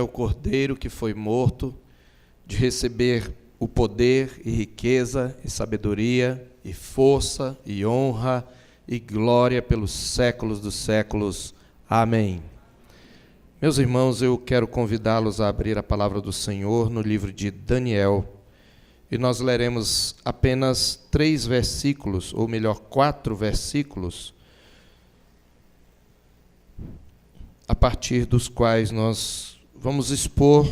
o Cordeiro que foi morto, de receber o poder e riqueza e sabedoria e força e honra e glória pelos séculos dos séculos. Amém. Meus irmãos, eu quero convidá-los a abrir a palavra do Senhor no livro de Daniel, e nós leremos apenas 3 versículos, ou melhor, 4 versículos, a partir dos quais nós vamos expor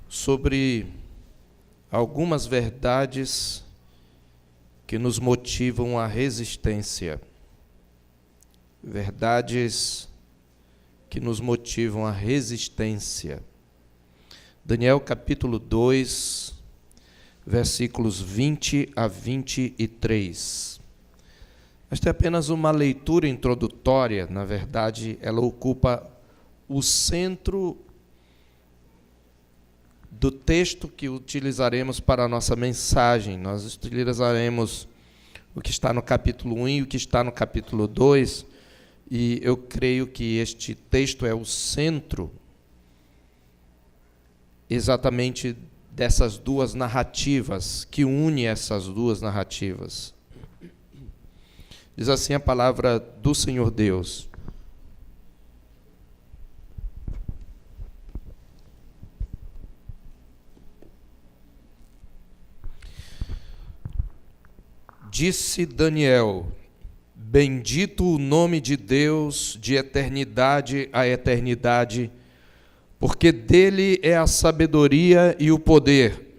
sobre algumas verdades que nos motivam à resistência. Verdades que nos motivam à resistência. Daniel capítulo 2, versículos 20 a 23. Esta é apenas uma leitura introdutória, na verdade, ela ocupa o centro do texto que utilizaremos para a nossa mensagem. Nós utilizaremos o que está no capítulo 1 e o que está no capítulo 2, e eu creio que este texto é o centro exatamente dessas duas narrativas, que une essas duas narrativas. Diz assim a palavra do Senhor Deus: Disse Daniel: bendito o nome de Deus de eternidade a eternidade, porque dele é a sabedoria e o poder.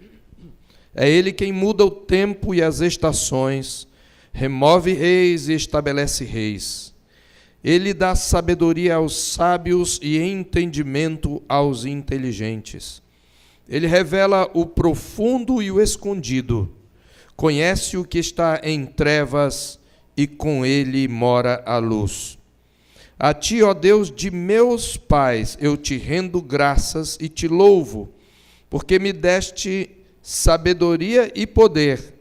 É ele quem muda o tempo e as estações, remove reis e estabelece reis. Ele dá sabedoria aos sábios e entendimento aos inteligentes. Ele revela o profundo e o escondido. Conhece o que está em trevas, e com ele mora a luz. A ti, ó Deus de meus pais, eu te rendo graças e te louvo, porque me deste sabedoria e poder,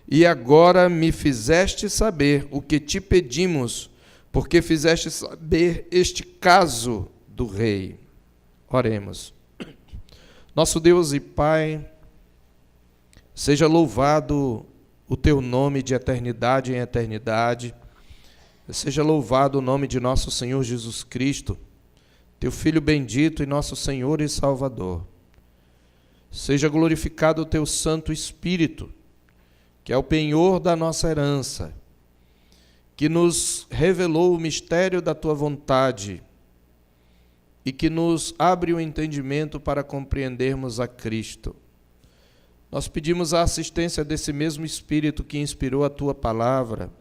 e agora me fizeste saber o que te pedimos, porque fizeste saber este caso do rei. Oremos. Nosso Deus e Pai, seja louvado o teu nome de eternidade em eternidade. Seja louvado o nome de nosso Senhor Jesus Cristo, teu Filho bendito e nosso Senhor e Salvador. Seja glorificado o teu Santo Espírito, que é o penhor da nossa herança, que nos revelou o mistério da tua vontade e que nos abre o entendimento para compreendermos a Cristo. Nós pedimos a assistência desse mesmo Espírito que inspirou a tua palavra,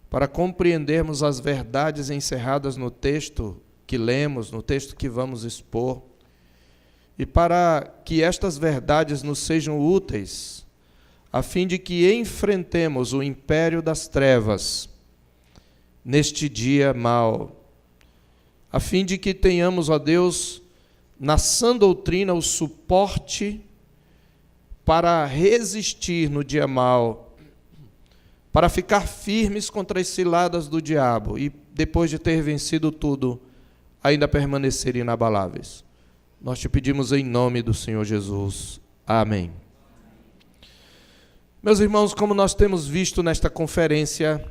para compreendermos as verdades encerradas no texto que lemos, no texto que vamos expor, e para que estas verdades nos sejam úteis, a fim de que enfrentemos o império das trevas neste dia mau, a fim de que tenhamos, ó Deus, na sã doutrina, o suporte para resistir no dia mau, para ficar firmes contra as ciladas do diabo e, depois de ter vencido tudo, ainda permanecer inabaláveis. Nós te pedimos em nome do Senhor Jesus. Amém. Meus irmãos, como nós temos visto nesta conferência,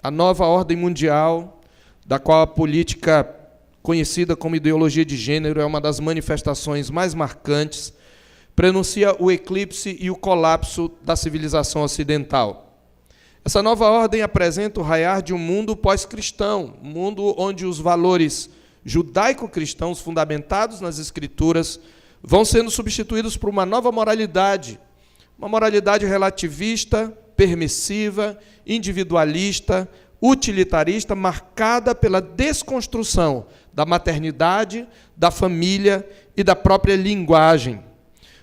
a nova ordem mundial, da qual a política conhecida como ideologia de gênero é uma das manifestações mais marcantes, prenuncia o eclipse e o colapso da civilização ocidental. Essa nova ordem apresenta o raiar de um mundo pós-cristão, um mundo onde os valores judaico-cristãos fundamentados nas Escrituras vão sendo substituídos por uma nova moralidade, uma moralidade relativista, permissiva, individualista, utilitarista, marcada pela desconstrução da maternidade, da família e da própria linguagem.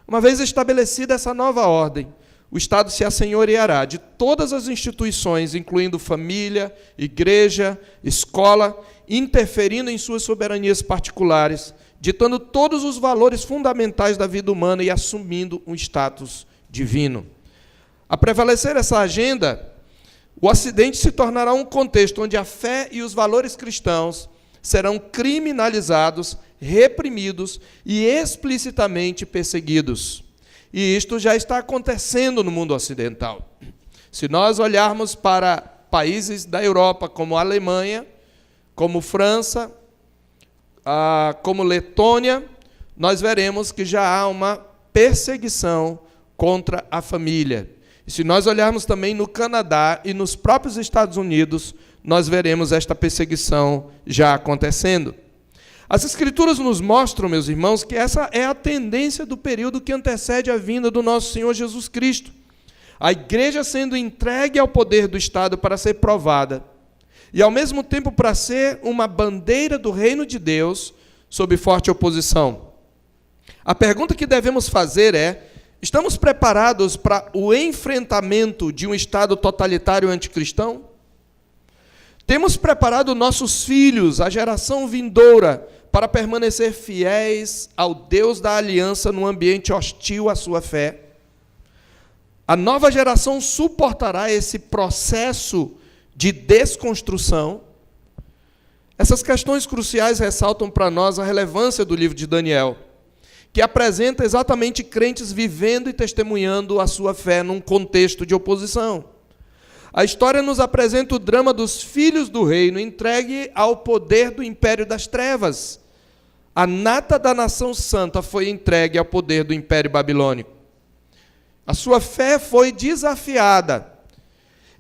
Uma vez estabelecida essa nova ordem, o Estado se assenhoreará de todas as instituições, incluindo família, igreja, escola, interferindo em suas soberanias particulares, ditando todos os valores fundamentais da vida humana e assumindo um status divino. A prevalecer essa agenda, o Ocidente se tornará um contexto onde a fé e os valores cristãos serão criminalizados, reprimidos e explicitamente perseguidos. E isto já está acontecendo no mundo ocidental. Se nós olharmos para países da Europa, como a Alemanha, como França, como Letônia, nós veremos que já há uma perseguição contra a família. E se nós olharmos também no Canadá e nos próprios Estados Unidos, nós veremos esta perseguição já acontecendo. As Escrituras nos mostram, meus irmãos, que essa é a tendência do período que antecede a vinda do nosso Senhor Jesus Cristo. A igreja sendo entregue ao poder do Estado para ser provada, e ao mesmo tempo para ser uma bandeira do reino de Deus sob forte oposição. A pergunta que devemos fazer é: estamos preparados para o enfrentamento de um Estado totalitário anticristão? Temos preparado nossos filhos, a geração vindoura, para permanecer fiéis ao Deus da aliança num ambiente hostil à sua fé? A nova geração suportará esse processo de desconstrução? Essas questões cruciais ressaltam para nós a relevância do livro de Daniel, que apresenta exatamente crentes vivendo e testemunhando a sua fé num contexto de oposição. A história nos apresenta o drama dos filhos do reino entregue ao poder do império das trevas. A nata da nação santa foi entregue ao poder do império babilônico. A sua fé foi desafiada.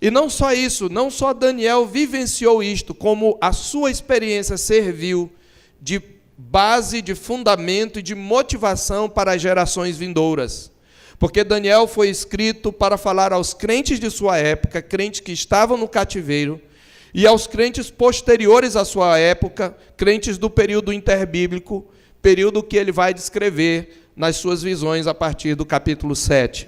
E não só isso, não só Daniel vivenciou isto, como a sua experiência serviu de base, de fundamento e de motivação para as gerações vindouras. Porque Daniel foi escrito para falar aos crentes de sua época, crentes que estavam no cativeiro, e aos crentes posteriores à sua época, crentes do período interbíblico, período que ele vai descrever nas suas visões a partir do capítulo 7.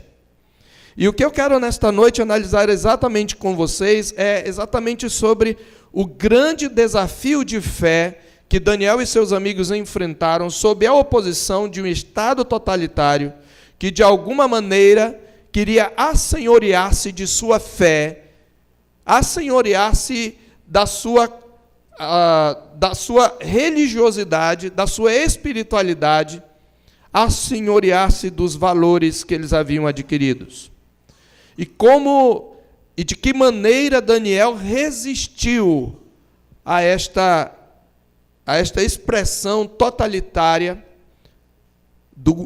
E o que eu quero nesta noite analisar exatamente com vocês é exatamente sobre o grande desafio de fé que Daniel e seus amigos enfrentaram sob a oposição de um Estado totalitário que, de alguma maneira, queria assenhorear-se de sua fé, assenhorear-se da sua religiosidade, da sua espiritualidade, assenhorear-se dos valores que eles haviam adquiridos. E de que maneira Daniel resistiu a esta expressão totalitária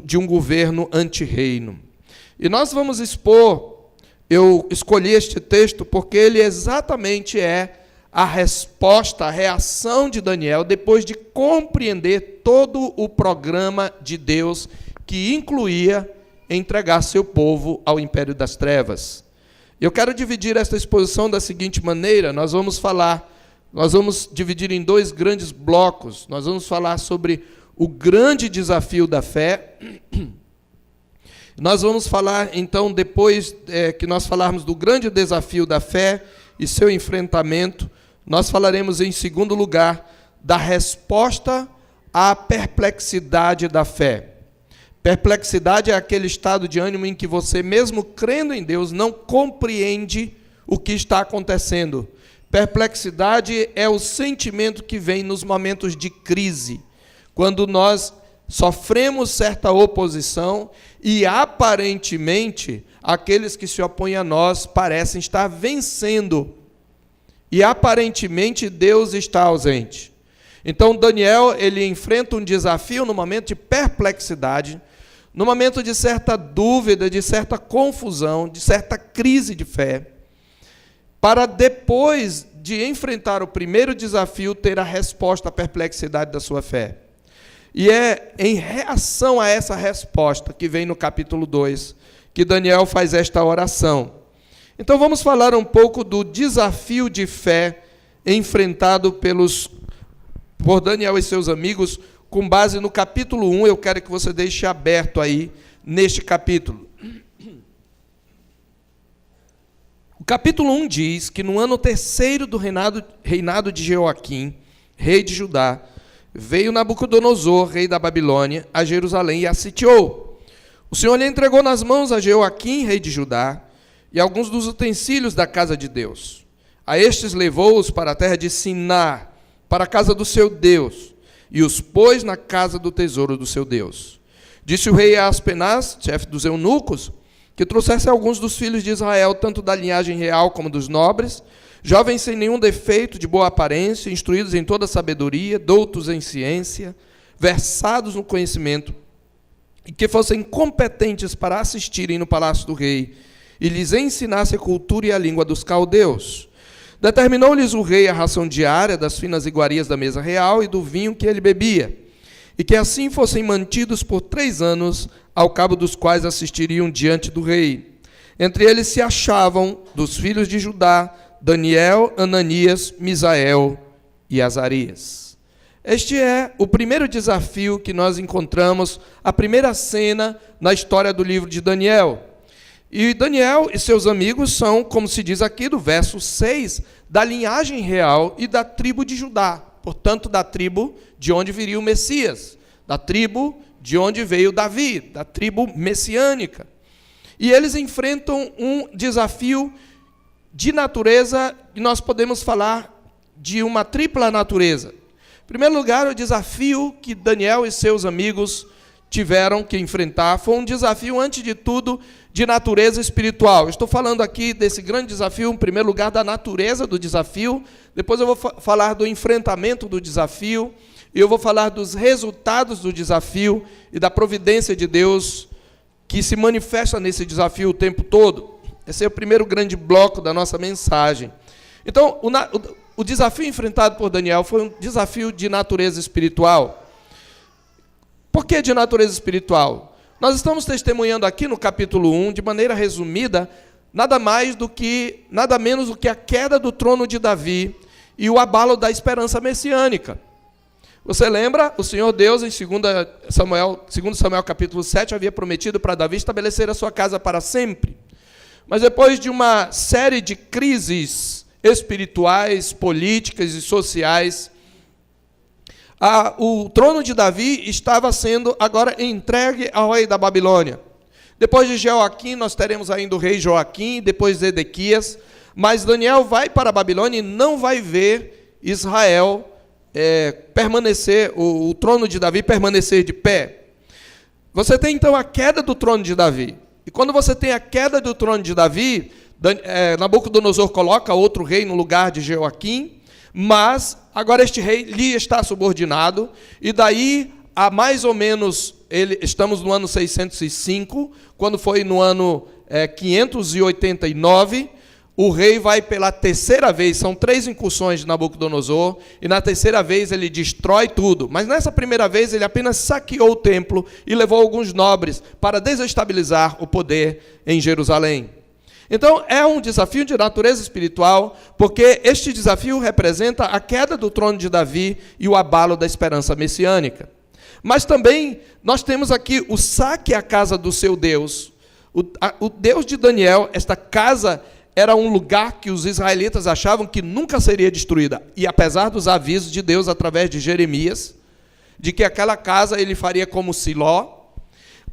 de um governo anti-reino. E nós vamos expor, eu escolhi este texto porque ele exatamente é a resposta, a reação de Daniel depois de compreender todo o programa de Deus que incluía entregar seu povo ao império das trevas. Eu quero dividir esta exposição da seguinte maneira: nós vamos dividir em dois grandes blocos. Nós vamos falar sobre o grande desafio da fé. Nós vamos falar, então, depois que nós falarmos do grande desafio da fé e seu enfrentamento, nós falaremos, em segundo lugar, da resposta à perplexidade da fé. Perplexidade é aquele estado de ânimo em que você, mesmo crendo em Deus, não compreende o que está acontecendo. Perplexidade é o sentimento que vem nos momentos de crise, quando nós sofremos certa oposição e, aparentemente, aqueles que se opõem a nós parecem estar vencendo. E, aparentemente, Deus está ausente. Então, Daniel, ele enfrenta um desafio no momento de perplexidade, no momento de certa dúvida, de certa confusão, de certa crise de fé, para depois de enfrentar o primeiro desafio, ter a resposta à perplexidade da sua fé. E é em reação a essa resposta, que vem no capítulo 2, que Daniel faz esta oração. Então vamos falar um pouco do desafio de fé enfrentado por Daniel e seus amigos, com base no capítulo 1, eu quero que você deixe aberto aí, neste capítulo. O capítulo 1 diz que no ano terceiro do reinado de Jeoaquim, rei de Judá, veio Nabucodonosor, rei da Babilônia, a Jerusalém e a sitiou. O Senhor lhe entregou nas mãos a Jeoaquim, rei de Judá, e alguns dos utensílios da casa de Deus. A estes levou-os para a terra de Siná, para a casa do seu Deus, e os pôs na casa do tesouro do seu Deus. Disse o rei a Aspenaz, chefe dos eunucos, que trouxesse alguns dos filhos de Israel, tanto da linhagem real como dos nobres, jovens sem nenhum defeito, de boa aparência, instruídos em toda sabedoria, doutos em ciência, versados no conhecimento, e que fossem competentes para assistirem no palácio do rei, e lhes ensinasse a cultura e a língua dos caldeus. Determinou-lhes o rei a ração diária das finas iguarias da mesa real e do vinho que ele bebia, e que assim fossem mantidos por 3 anos, ao cabo dos quais assistiriam diante do rei. Entre eles se achavam, dos filhos de Judá, Daniel, Ananias, Misael e Azarias. Este é o primeiro desafio que nós encontramos, a primeira cena na história do livro de Daniel. E Daniel e seus amigos são, como se diz aqui do verso 6, da linhagem real e da tribo de Judá, portanto, da tribo de onde viria o Messias, da tribo de onde veio Davi, da tribo messiânica. E eles enfrentam um desafio de natureza, e nós podemos falar de uma tripla natureza. Em primeiro lugar, o desafio que Daniel e seus amigos tiveram que enfrentar foi um desafio, antes de tudo, de natureza espiritual. Estou falando aqui desse grande desafio, em primeiro lugar, da natureza do desafio, depois eu vou falar do enfrentamento do desafio, e eu vou falar dos resultados do desafio e da providência de Deus que se manifesta nesse desafio o tempo todo. Esse é o primeiro grande bloco da nossa mensagem. Então, o desafio enfrentado por Daniel foi um desafio de natureza espiritual. Por que de natureza espiritual? Nós estamos testemunhando aqui no capítulo 1, de maneira resumida, nada menos do que a queda do trono de Davi e o abalo da esperança messiânica. Você lembra? O Senhor Deus, em 2 Samuel capítulo 7, havia prometido para Davi estabelecer a sua casa para sempre. Mas depois de uma série de crises espirituais, políticas e sociais, o trono de Davi estava sendo agora entregue ao rei da Babilônia. Depois de Jeoaquim, nós teremos ainda o rei Joaquim, depois Zedequias, mas Daniel vai para a Babilônia e não vai ver Israel permanecer, o trono de Davi permanecer de pé. Você tem então a queda do trono de Davi. E quando você tem a queda do trono de Davi, Nabucodonosor coloca outro rei no lugar de Jeoaquim, mas agora este rei lhe está subordinado, e daí a mais ou menos, estamos no ano 605, quando foi no ano 589, o rei vai pela terceira vez, são 3 incursões de Nabucodonosor, e na terceira vez ele destrói tudo. Mas nessa primeira vez ele apenas saqueou o templo e levou alguns nobres para desestabilizar o poder em Jerusalém. Então é um desafio de natureza espiritual, porque este desafio representa a queda do trono de Davi e o abalo da esperança messiânica. Mas também nós temos aqui o saque à casa do seu Deus. O Deus de Daniel, esta casa era um lugar que os israelitas achavam que nunca seria destruída. E apesar dos avisos de Deus através de Jeremias, de que aquela casa ele faria como Siló,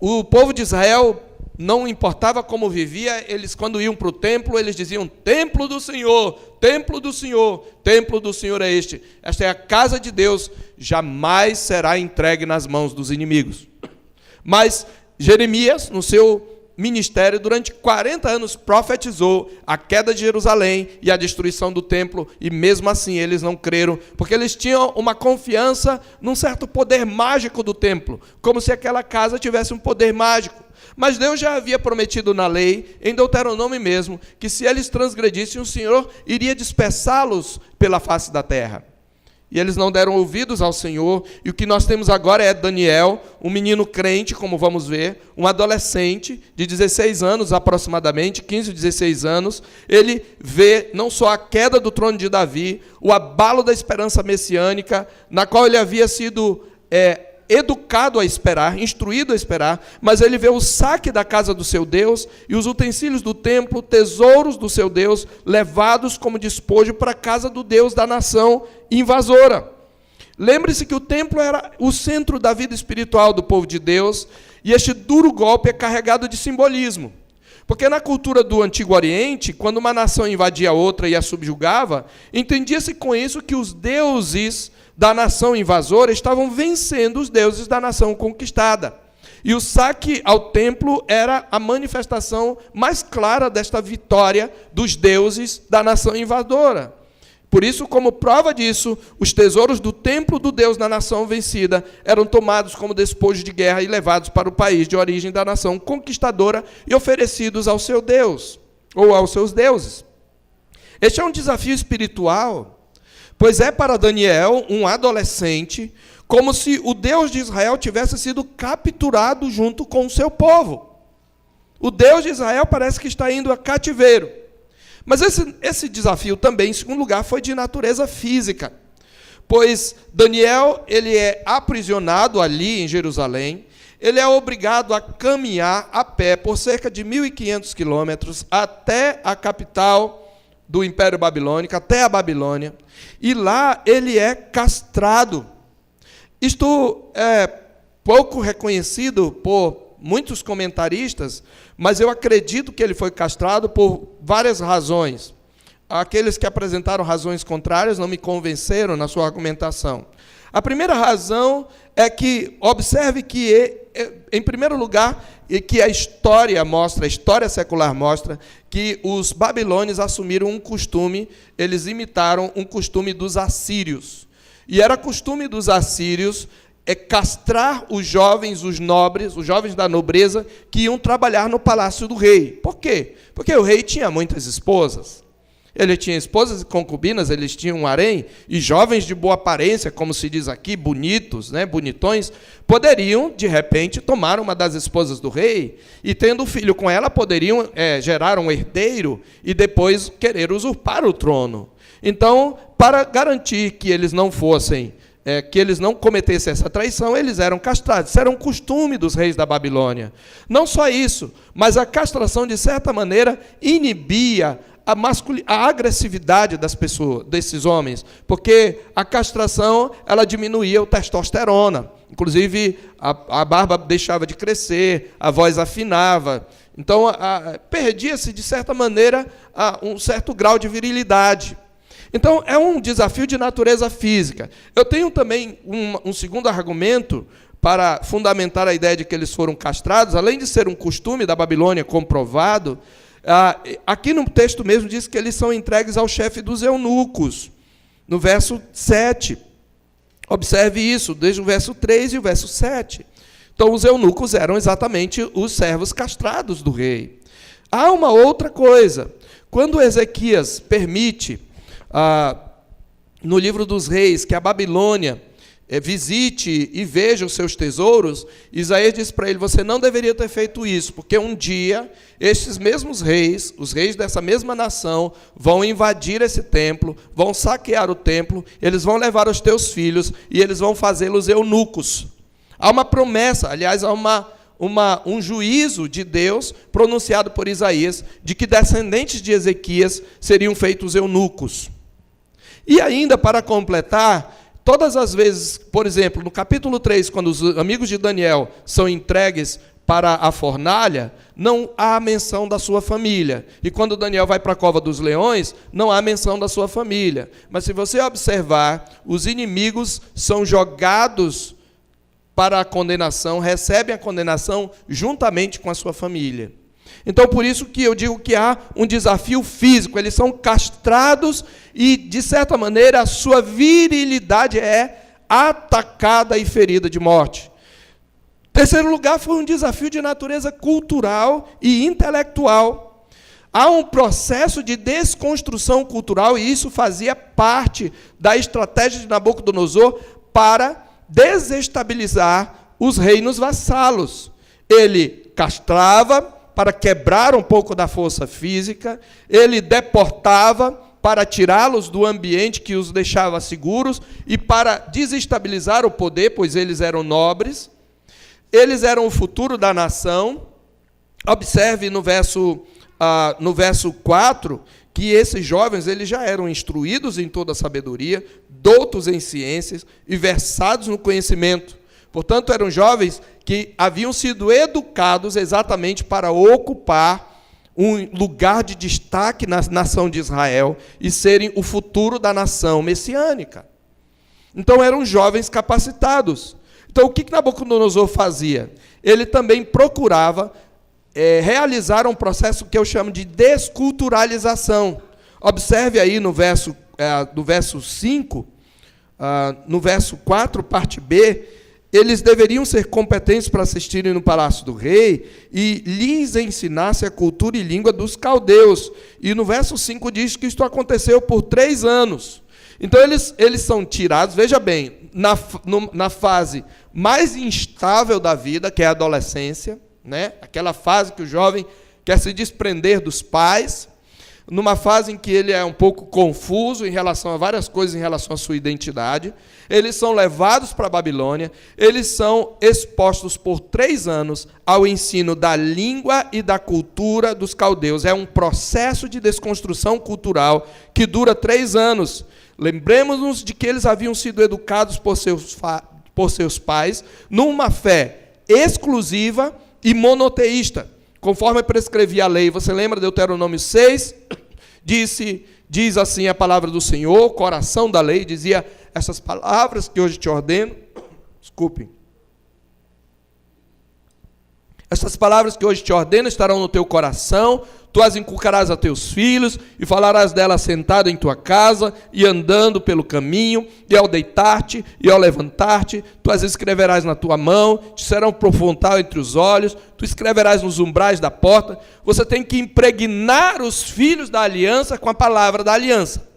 o povo de Israel, não importava como vivia, eles quando iam para o templo, eles diziam, templo do Senhor, templo do Senhor, templo do Senhor é este. Esta é a casa de Deus, jamais será entregue nas mãos dos inimigos. Mas Jeremias, no seu ministério, durante 40 anos, profetizou a queda de Jerusalém e a destruição do templo, e mesmo assim eles não creram, porque eles tinham uma confiança num certo poder mágico do templo, como se aquela casa tivesse um poder mágico. Mas Deus já havia prometido na lei, em Deuteronômio mesmo, que se eles transgredissem, o Senhor iria dispersá-los pela face da terra. E eles não deram ouvidos ao Senhor, e o que nós temos agora é Daniel, um menino crente, como vamos ver, um adolescente de 16 anos aproximadamente, 15 ou 16 anos, ele vê não só a queda do trono de Davi, o abalo da esperança messiânica, na qual ele havia sido educado a esperar, instruído a esperar, mas ele vê o saque da casa do seu Deus e os utensílios do templo, tesouros do seu Deus, levados como despojo para a casa do Deus da nação invasora. Lembre-se que o templo era o centro da vida espiritual do povo de Deus, e este duro golpe é carregado de simbolismo, Porque na cultura do Antigo Oriente, quando uma nação invadia outra e a subjugava, entendia-se com isso que os deuses da nação invasora estavam vencendo os deuses da nação conquistada. E o saque ao templo era a manifestação mais clara desta vitória dos deuses da nação invasora. Por isso, como prova disso, os tesouros do templo do Deus da nação vencida eram tomados como despojo de guerra e levados para o país de origem da nação conquistadora e oferecidos ao seu Deus, ou aos seus deuses. Este é um desafio espiritual, pois é para Daniel, um adolescente, como se o Deus de Israel tivesse sido capturado junto com o seu povo. O Deus de Israel parece que está indo a cativeiro. Mas esse desafio também, em segundo lugar, foi de natureza física, pois Daniel ele é aprisionado ali em Jerusalém, ele é obrigado a caminhar a pé por cerca de 1.500 quilômetros até a capital do Império Babilônico, até a Babilônia, e lá ele é castrado. Isto é pouco reconhecido por muitos comentaristas, mas eu acredito que ele foi castrado por várias razões. Aqueles que apresentaram razões contrárias não me convenceram na sua argumentação. A primeira razão é que, observe que, em primeiro lugar, e que a história secular mostra, que os babilônios assumiram um costume, eles imitaram um costume dos assírios. E era costume dos assírios castrar os jovens, os nobres, os jovens da nobreza, que iam trabalhar no palácio do rei. Por quê? Porque o rei tinha muitas esposas. Ele tinha esposas e concubinas, eles tinham um harém, e jovens de boa aparência, como se diz aqui, bonitos, né, bonitões, poderiam, de repente, tomar uma das esposas do rei, e tendo filho com ela, poderiam gerar um herdeiro, e depois querer usurpar o trono. Então, para garantir que eles não fossem que eles não cometessem essa traição, eles eram castrados. Isso era um costume dos reis da Babilônia. Não só isso, mas a castração, de certa maneira, inibia a agressividade das pessoas, desses homens, porque a castração ela diminuía o testosterona. Inclusive, a barba deixava de crescer, a voz afinava. Então, perdia-se, de certa maneira, um certo grau de virilidade. Então, é um desafio de natureza física. Eu tenho também um segundo argumento para fundamentar a ideia de que eles foram castrados, além de ser um costume da Babilônia comprovado, aqui no texto mesmo diz que eles são entregues ao chefe dos eunucos, no verso 7. Observe isso, desde o verso 3 e o verso 7. Então, os eunucos eram exatamente os servos castrados do rei. Há uma outra coisa. Quando Ezequias permite, no livro dos reis, que a Babilônia visite e veja os seus tesouros, Isaías diz para ele, você não deveria ter feito isso, porque um dia, estes mesmos reis, os reis dessa mesma nação, vão invadir esse templo, vão saquear o templo, eles vão levar os teus filhos e eles vão fazê-los eunucos. Há uma promessa, aliás, há um juízo de Deus pronunciado por Isaías, de que descendentes de Ezequias seriam feitos eunucos. E ainda, para completar, todas as vezes, por exemplo, no capítulo 3, quando os amigos de Daniel são entregues para a fornalha, não há menção da sua família. E quando Daniel vai para a cova dos leões, não há menção da sua família. Mas se você observar, os inimigos são jogados para a condenação, recebem a condenação juntamente com a sua família. Então, por isso que eu digo que há um desafio físico, eles são castrados e, de certa maneira, a sua virilidade é atacada e ferida de morte. Terceiro lugar, foi um desafio de natureza cultural e intelectual. Há um processo de desconstrução cultural, e isso fazia parte da estratégia de Nabucodonosor para desestabilizar os reinos vassalos. Ele castrava para quebrar um pouco da força física, ele deportava para tirá-los do ambiente que os deixava seguros e para desestabilizar o poder, pois eles eram nobres, eles eram o futuro da nação. Observe no verso 4, que esses jovens eles já eram instruídos em toda a sabedoria, doutos em ciências e versados no conhecimento. Portanto, eram jovens que haviam sido educados exatamente para ocupar um lugar de destaque na nação de Israel e serem o futuro da nação messiânica. Então eram jovens capacitados. Então o que Nabucodonosor fazia? Ele também procurava realizar um processo que eu chamo de desculturalização. Observe aí no verso 5, no verso 4, parte B, eles deveriam ser competentes para assistirem no palácio do rei e lhes ensinasse a cultura e língua dos caldeus. E no verso 5 diz que isto aconteceu por 3 anos. Então eles são tirados, veja bem, na fase mais instável da vida, que é a adolescência, né? Aquela fase que o jovem quer se desprender dos pais, numa fase em que ele é um pouco confuso em relação a várias coisas, em relação à sua identidade. Eles são levados para a Babilônia, eles são expostos por 3 anos ao ensino da língua e da cultura dos caldeus. É um processo de desconstrução cultural que dura 3 anos. Lembremos-nos de que eles haviam sido educados por seus pais numa fé exclusiva e monoteísta, conforme prescrevia a lei. Você lembra de Deuteronômio 6? Diz assim a palavra do Senhor, coração da lei, dizia essas palavras que hoje te ordeno. Desculpe. Essas palavras que hoje te ordeno estarão no teu coração, tu as inculcarás a teus filhos, e falarás delas sentado em tua casa, e andando pelo caminho, e ao deitar-te, e ao levantar-te, tu as escreverás na tua mão, te serão por frontal entre os olhos, tu escreverás nos umbrais da porta. Você tem que impregnar os filhos da aliança com a palavra da aliança.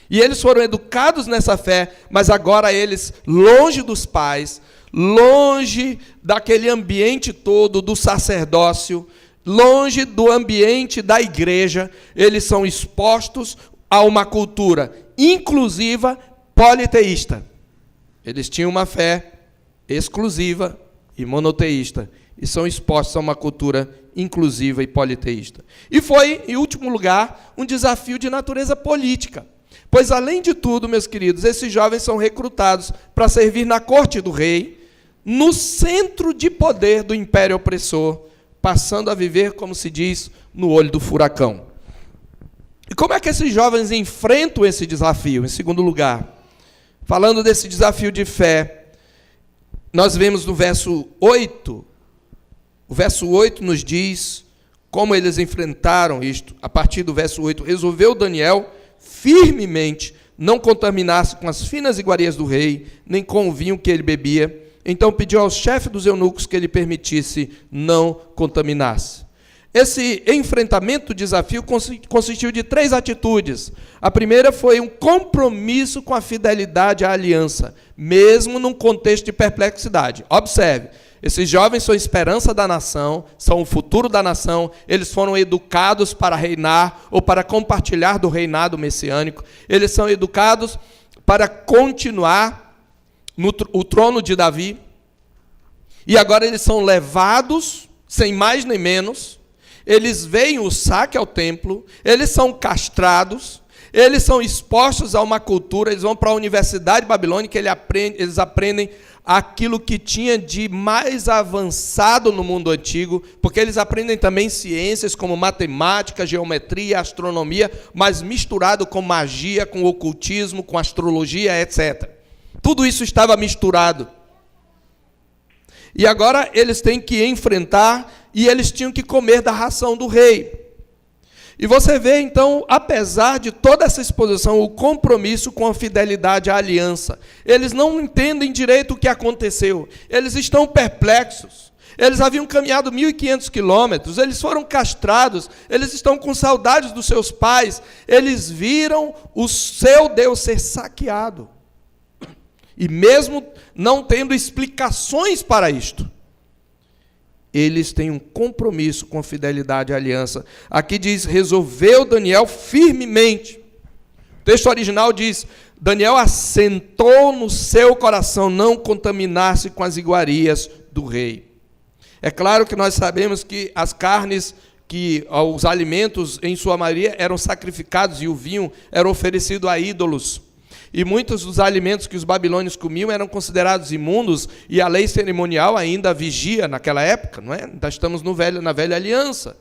E eles foram educados nessa fé, mas agora eles, longe dos pais, longe daquele ambiente todo do sacerdócio, longe do ambiente da igreja, eles são expostos a uma cultura inclusiva politeísta. Eles tinham uma fé exclusiva e monoteísta, e são expostos a uma cultura inclusiva e politeísta. E foi, em último lugar, um desafio de natureza política. Pois, além de tudo, meus queridos, esses jovens são recrutados para servir na corte do rei, no centro de poder do império opressor, passando a viver, como se diz, no olho do furacão. E como é que esses jovens enfrentam esse desafio? Em segundo lugar, falando desse desafio de fé, nós vemos no verso 8, o verso 8 nos diz como eles enfrentaram isto. A partir do verso 8, resolveu Daniel firmemente não contaminar-se com as finas iguarias do rei, nem com o vinho que ele bebia. Então pediu ao chefe dos eunucos que ele permitisse não contaminar-se. Esse enfrentamento do desafio consistiu de 3 atitudes. A primeira foi um compromisso com a fidelidade à aliança, mesmo num contexto de perplexidade. Observe, esses jovens são a esperança da nação, são o futuro da nação, eles foram educados para reinar ou para compartilhar do reinado messiânico, eles são educados para continuar o trono de Davi, e agora eles são levados, sem mais nem menos, eles veem o saque ao templo, eles são castrados, eles são expostos a uma cultura, eles vão para a universidade babilônica, eles aprendem aquilo que tinha de mais avançado no mundo antigo, porque eles aprendem também ciências como matemática, geometria, astronomia, mas misturado com magia, com ocultismo, com astrologia, etc. Tudo isso estava misturado. E agora eles têm que enfrentar, e eles tinham que comer da ração do rei. E você vê, então, apesar de toda essa exposição, o compromisso com a fidelidade à aliança. Eles não entendem direito o que aconteceu. Eles estão perplexos. Eles haviam caminhado 1.500 quilômetros, eles foram castrados, eles estão com saudades dos seus pais, eles viram o seu Deus ser saqueado. E mesmo não tendo explicações para isto, eles têm um compromisso com a fidelidade à aliança. Aqui diz, resolveu Daniel firmemente. O texto original diz, Daniel assentou no seu coração não contaminar-se com as iguarias do rei. É claro que nós sabemos que as carnes, que os alimentos, em sua maioria, eram sacrificados, e o vinho era oferecido a ídolos. E muitos dos alimentos que os babilônios comiam eram considerados imundos, e a lei cerimonial ainda vigia naquela época, não é? Ainda estamos na velha aliança.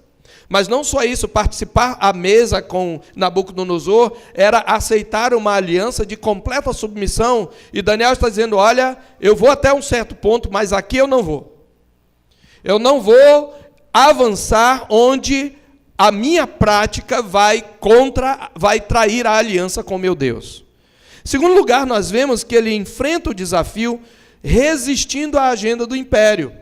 Mas não só isso, participar à mesa com Nabucodonosor era aceitar uma aliança de completa submissão. E Daniel está dizendo, olha, eu vou até um certo ponto, mas aqui eu não vou. Eu não vou avançar onde a minha prática vai trair a aliança com meu Deus. Em segundo lugar, nós vemos que ele enfrenta o desafio resistindo à agenda do império.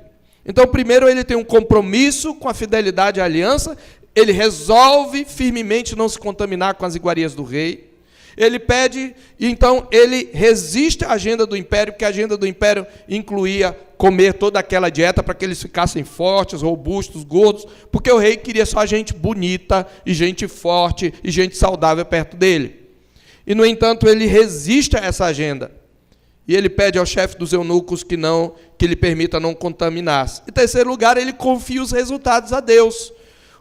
Então, primeiro, ele tem um compromisso com a fidelidade à aliança, ele resolve firmemente não se contaminar com as iguarias do rei, ele pede, e então ele resiste à agenda do império, porque a agenda do império incluía comer toda aquela dieta para que eles ficassem fortes, robustos, gordos, porque o rei queria só gente bonita, e gente forte, e gente saudável perto dele. E, no entanto, ele resiste a essa agenda. E ele pede ao chefe dos eunucos que lhe permita não contaminar-se. Em terceiro lugar, ele confia os resultados a Deus.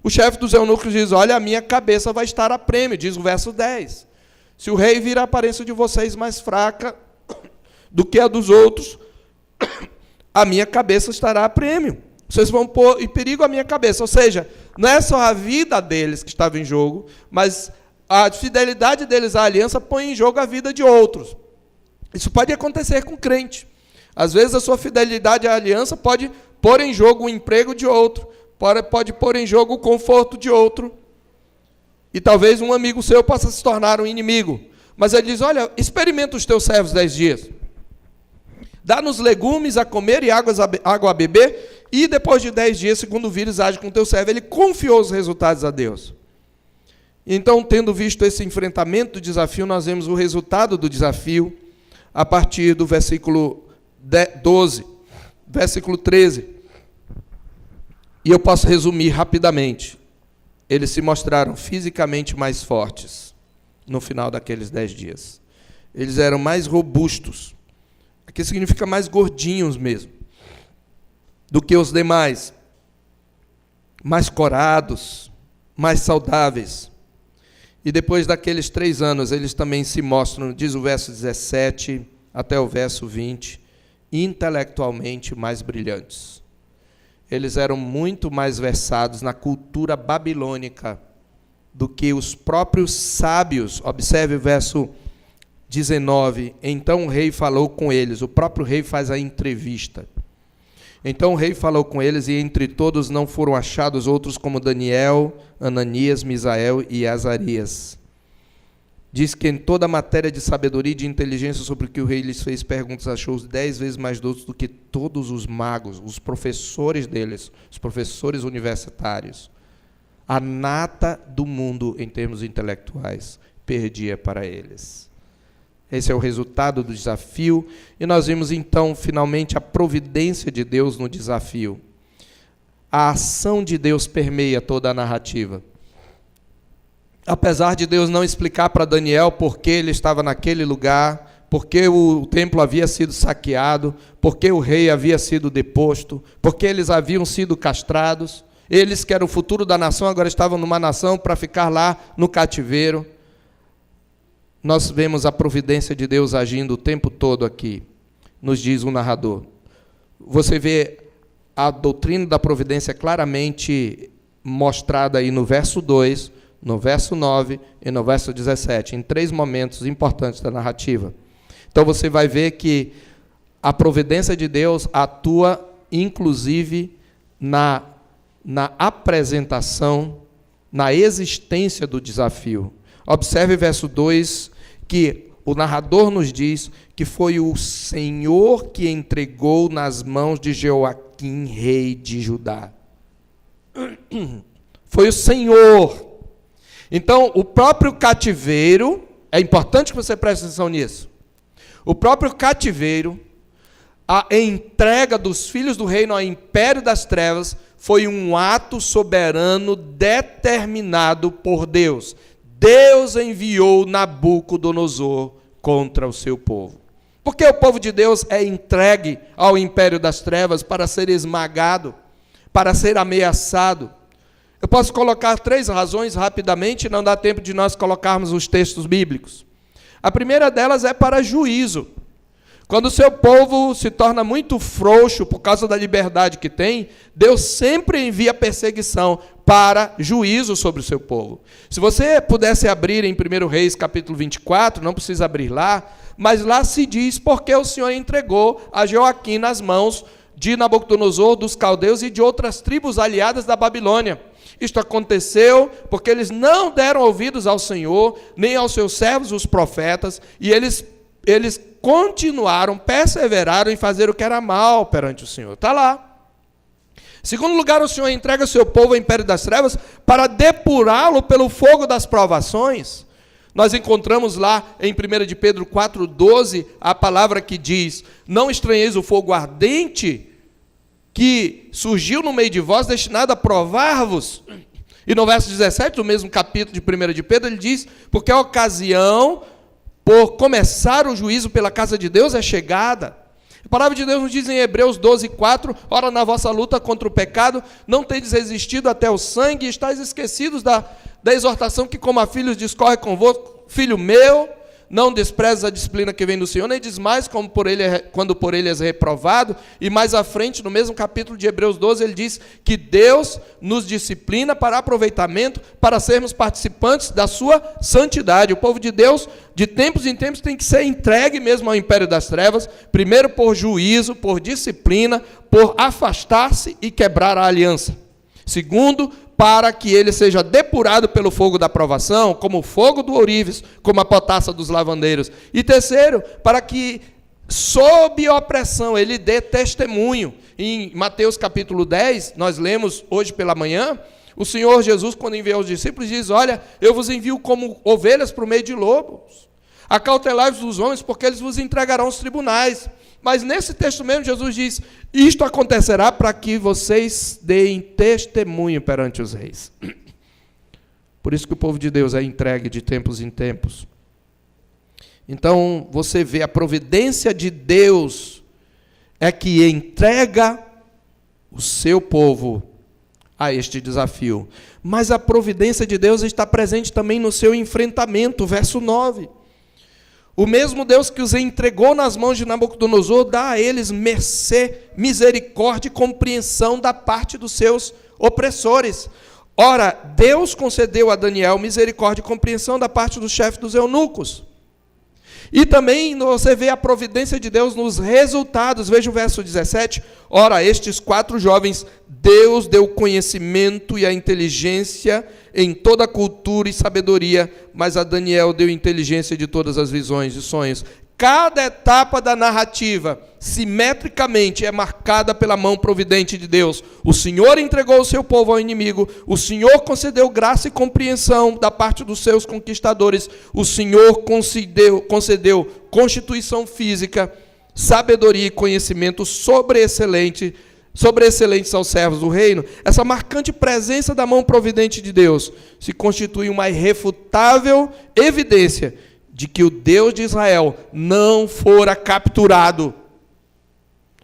O chefe dos eunucos diz, olha, a minha cabeça vai estar a prêmio, diz o verso 10. Se o rei vir a aparência de vocês mais fraca do que a dos outros, a minha cabeça estará a prêmio. Vocês vão pôr em perigo a minha cabeça. Ou seja, não é só a vida deles que estava em jogo, mas a fidelidade deles à aliança põe em jogo a vida de outros. Isso pode acontecer com crente. Às vezes a sua fidelidade à aliança pode pôr em jogo o emprego de outro, pode pôr em jogo o conforto de outro. E talvez um amigo seu possa se tornar um inimigo. Mas ele diz, olha, experimenta os teus servos 10 dias. Dá-nos legumes a comer e água a beber, e depois de 10 dias, segundo vires, age com o teu servo. Ele confiou os resultados a Deus. Então, tendo visto esse enfrentamento do desafio, nós vemos o resultado do desafio a partir do versículo 12, versículo 13. E eu posso resumir rapidamente. Eles se mostraram fisicamente mais fortes no final daqueles 10 dias. Eles eram mais robustos. Aqui significa mais gordinhos mesmo do que os demais. Mais corados, mais saudáveis. E depois daqueles 3 anos, eles também se mostram, diz o verso 17 até o verso 20, intelectualmente mais brilhantes. Eles eram muito mais versados na cultura babilônica do que os próprios sábios. Observe o verso 19. Então o rei falou com eles. O próprio rei faz a entrevista. Então o rei falou com eles, e entre todos não foram achados outros como Daniel, Ananias, Misael e Azarias. Diz que em toda a matéria de sabedoria e de inteligência sobre o que o rei lhes fez perguntas, achou-os 10 vezes mais doutos do que todos os magos, os professores deles, os professores universitários. A nata do mundo, em termos intelectuais, perdia para eles. Esse é o resultado do desafio. E nós vimos, então, finalmente, a providência de Deus no desafio. A ação de Deus permeia toda a narrativa. Apesar de Deus não explicar para Daniel por que ele estava naquele lugar, por que o templo havia sido saqueado, por que o rei havia sido deposto, por que eles haviam sido castrados, eles que eram o futuro da nação, agora estavam numa nação para ficar lá no cativeiro. Nós vemos a providência de Deus agindo o tempo todo aqui, nos diz o narrador. Você vê a doutrina da providência claramente mostrada aí no verso 2, no verso 9 e no verso 17, em 3 momentos importantes da narrativa. Então você vai ver que a providência de Deus atua, inclusive, na apresentação, na existência do desafio. Observe verso 2, que o narrador nos diz que foi o Senhor que entregou nas mãos de Joaquim, rei de Judá. Foi o Senhor. Então, o próprio cativeiro, é importante que você preste atenção nisso, o próprio cativeiro, a entrega dos filhos do reino ao império das trevas, foi um ato soberano determinado por Deus. Deus enviou Nabucodonosor contra o seu povo. Porque o povo de Deus é entregue ao império das trevas para ser esmagado, para ser ameaçado. Eu posso colocar 3 razões rapidamente, não dá tempo de nós colocarmos os textos bíblicos. A primeira delas é para juízo. Quando o seu povo se torna muito frouxo por causa da liberdade que tem, Deus sempre envia perseguição para juízo sobre o seu povo. Se você pudesse abrir em 1 Reis, capítulo 24, não precisa abrir lá, mas lá se diz porque o Senhor entregou a Jeoaquim nas mãos de Nabucodonosor, dos caldeus e de outras tribos aliadas da Babilônia. Isto aconteceu porque eles não deram ouvidos ao Senhor, nem aos seus servos, os profetas, e eles continuaram, perseveraram em fazer o que era mal perante o Senhor. Está lá. Segundo lugar, o Senhor entrega o seu povo ao império das trevas para depurá-lo pelo fogo das provações. Nós encontramos lá em 1 de Pedro 4,12 a palavra que diz: não estranheis o fogo ardente que surgiu no meio de vós, destinado a provar-vos. E no verso 17, do mesmo capítulo de 1 de Pedro, ele diz: porque a ocasião por começar o juízo pela casa de Deus é chegada. A palavra de Deus nos diz em Hebreus 12:4, ora, na vossa luta contra o pecado, não tendes resistido até o sangue, e estáis esquecidos da exortação que, como a filhos, discorre convosco. Filho meu, não desprezes a disciplina que vem do Senhor, nem desmais quando por ele és reprovado. E mais à frente, no mesmo capítulo de Hebreus 12, ele diz que Deus nos disciplina para aproveitamento, para sermos participantes da sua santidade. O povo de Deus, de tempos em tempos, tem que ser entregue mesmo ao império das trevas, primeiro por juízo, por disciplina, por afastar-se e quebrar a aliança. Segundo, para que ele seja depurado pelo fogo da provação, como o fogo do ourives, como a potassa dos lavandeiros. E terceiro, para que, sob opressão, ele dê testemunho. Em Mateus capítulo 10, nós lemos hoje pela manhã, o Senhor Jesus, quando enviou os discípulos, diz: olha, eu vos envio como ovelhas para o meio de lobos. Acautelai-vos dos homens, porque eles vos entregarão aos tribunais. Mas nesse texto mesmo, Jesus diz: isto acontecerá para que vocês deem testemunho perante os reis. Por isso que o povo de Deus é entregue de tempos em tempos. Então, você vê, a providência de Deus é que entrega o seu povo a este desafio. Mas a providência de Deus está presente também no seu enfrentamento, verso 9. O mesmo Deus que os entregou nas mãos de Nabucodonosor dá a eles mercê, misericórdia e compreensão da parte dos seus opressores. Ora, Deus concedeu a Daniel misericórdia e compreensão da parte do chefe dos eunucos. E também você vê a providência de Deus nos resultados. Veja o verso 17. Ora, a estes 4 jovens, Deus deu conhecimento e a inteligência em toda a cultura e sabedoria, mas a Daniel deu inteligência de todas as visões e sonhos. Cada etapa da narrativa, simetricamente, é marcada pela mão providente de Deus. O Senhor entregou o seu povo ao inimigo, o Senhor concedeu graça e compreensão da parte dos seus conquistadores, o Senhor concedeu constituição física, sabedoria e conhecimento sobreexcelentes aos servos do reino. Essa marcante presença da mão providente de Deus se constitui uma irrefutável evidência de que o Deus de Israel não fora capturado.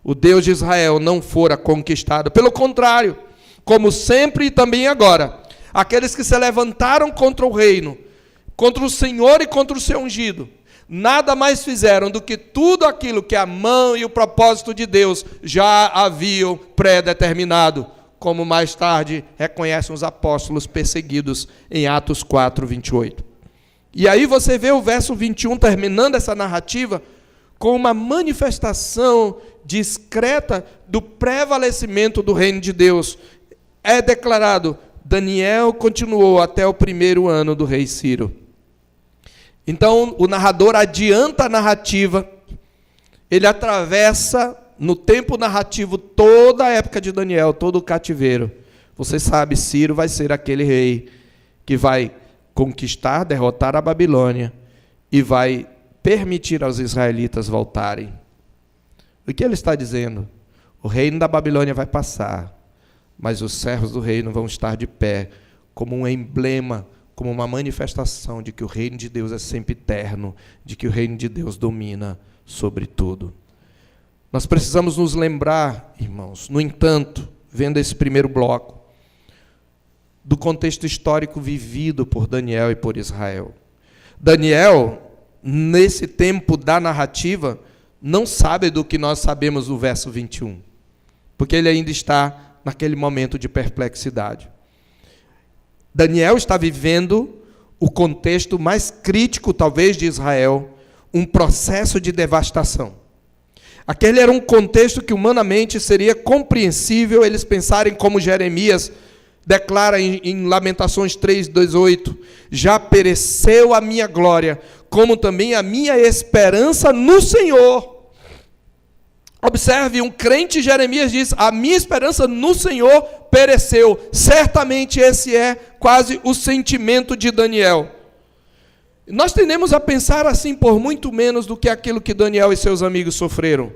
O Deus de Israel não fora conquistado. Pelo contrário, como sempre e também agora, aqueles que se levantaram contra o reino, contra o Senhor e contra o seu ungido, nada mais fizeram do que tudo aquilo que a mão e o propósito de Deus já haviam pré-determinado, como mais tarde reconhecem os apóstolos perseguidos em Atos 4, 28. E aí você vê o verso 21 terminando essa narrativa com uma manifestação discreta do prevalecimento do reino de Deus. É declarado: Daniel continuou até o 1º ano do rei Ciro. Então, o narrador adianta a narrativa, ele atravessa no tempo narrativo toda a época de Daniel, todo o cativeiro. Você sabe, Ciro vai ser aquele rei que vai conquistar, derrotar a Babilônia e vai permitir aos israelitas voltarem. O que ele está dizendo? O reino da Babilônia vai passar, mas os servos do reino vão estar de pé como um emblema, como uma manifestação de que o reino de Deus é sempre eterno, de que o reino de Deus domina sobre tudo. Nós precisamos nos lembrar, irmãos, no entanto, vendo esse primeiro bloco, do contexto histórico vivido por Daniel e por Israel. Daniel, nesse tempo da narrativa, não sabe do que nós sabemos no verso 21, porque ele ainda está naquele momento de perplexidade. Daniel está vivendo o contexto mais crítico, talvez, de Israel, um processo de devastação. Aquele era um contexto que humanamente seria compreensível eles pensarem como Jeremias declara em Lamentações 3:18, já pereceu a minha glória, como também a minha esperança no Senhor. Observe, um crente, Jeremias diz, a minha esperança no Senhor pereceu. Certamente esse é quase o sentimento de Daniel. Nós tendemos a pensar assim por muito menos do que aquilo que Daniel e seus amigos sofreram.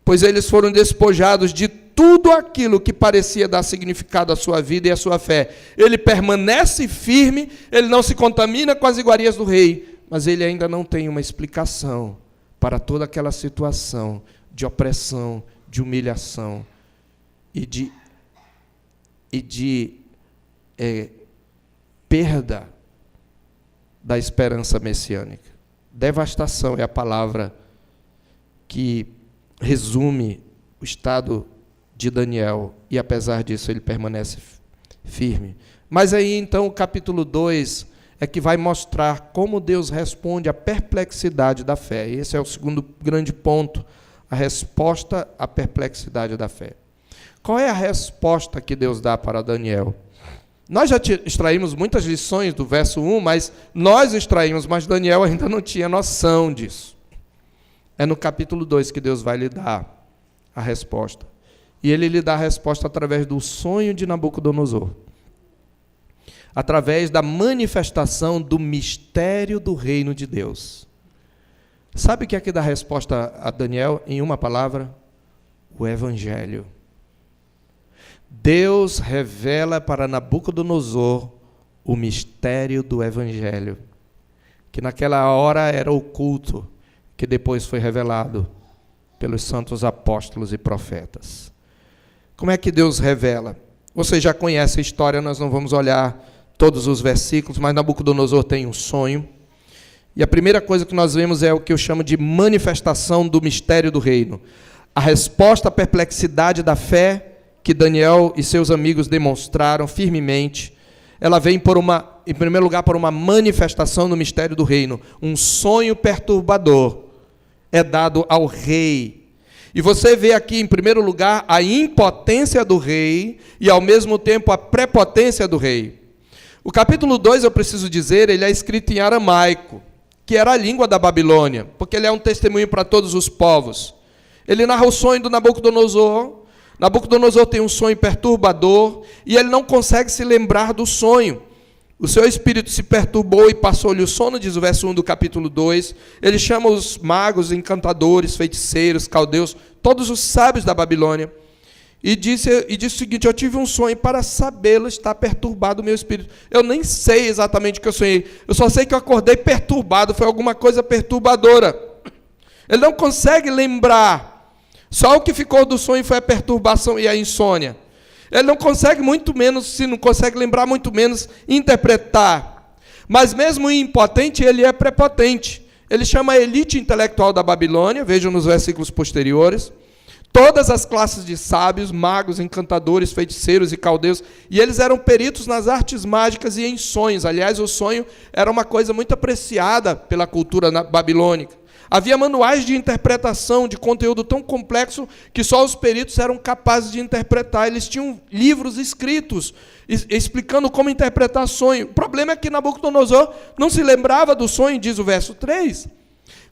Pois eles foram despojados de tudo aquilo que parecia dar significado à sua vida e à sua fé. Ele permanece firme, ele não se contamina com as iguarias do rei, mas ele ainda não tem uma explicação para toda aquela situação de opressão, de humilhação e de perda da esperança messiânica. Devastação é a palavra que resume o estado de Daniel, e apesar disso ele permanece firme. Mas aí então o capítulo 2 é que vai mostrar como Deus responde à perplexidade da fé. E esse é o segundo grande ponto, a resposta à perplexidade da fé. Qual é a resposta que Deus dá para Daniel? Nós já extraímos muitas lições do verso 1, mas Daniel ainda não tinha noção disso. É no capítulo 2 que Deus vai lhe dar a resposta. E ele lhe dá a resposta através do sonho de Nabucodonosor. Através da manifestação do mistério do reino de Deus. Sabe o que é que dá a resposta a Daniel? Em uma palavra, o Evangelho. Deus revela para Nabucodonosor o mistério do Evangelho, que naquela hora era oculto, que depois foi revelado pelos santos apóstolos e profetas. Como é que Deus revela? Você já conhece a história, nós não vamos olhar todos os versículos, mas Nabucodonosor tem um sonho. E a primeira coisa que nós vemos é o que eu chamo de manifestação do mistério do reino. A resposta à perplexidade da fé que Daniel e seus amigos demonstraram firmemente, ela vem em primeiro lugar, por uma manifestação do mistério do reino. Um sonho perturbador é dado ao rei. E você vê aqui, em primeiro lugar, a impotência do rei e, ao mesmo tempo, a prepotência do rei. O capítulo 2, eu preciso dizer, ele é escrito em aramaico, que era a língua da Babilônia, porque ele é um testemunho para todos os povos. Ele narra o sonho do Nabucodonosor. Nabucodonosor tem um sonho perturbador e ele não consegue se lembrar do sonho. O seu espírito se perturbou e passou-lhe o sono, diz o verso 1 do capítulo 2. Ele chama os magos, encantadores, feiticeiros, caldeus, todos os sábios da Babilônia. E disse o seguinte: eu tive um sonho, para sabê-lo está perturbado o meu espírito. Eu nem sei exatamente o que eu sonhei. Eu só sei que eu acordei perturbado, foi alguma coisa perturbadora. Ele não consegue lembrar. Só o que ficou do sonho foi a perturbação e a insônia. Ele não consegue se não consegue lembrar, muito menos interpretar. Mas mesmo impotente, ele é prepotente. Ele chama a elite intelectual da Babilônia, vejam nos versículos posteriores, todas as classes de sábios, magos, encantadores, feiticeiros e caldeus, e eles eram peritos nas artes mágicas e em sonhos. Aliás, o sonho era uma coisa muito apreciada pela cultura babilônica. Havia manuais de interpretação de conteúdo tão complexo que só os peritos eram capazes de interpretar. Eles tinham livros escritos explicando como interpretar sonho. O problema é que Nabucodonosor não se lembrava do sonho, diz o verso 3.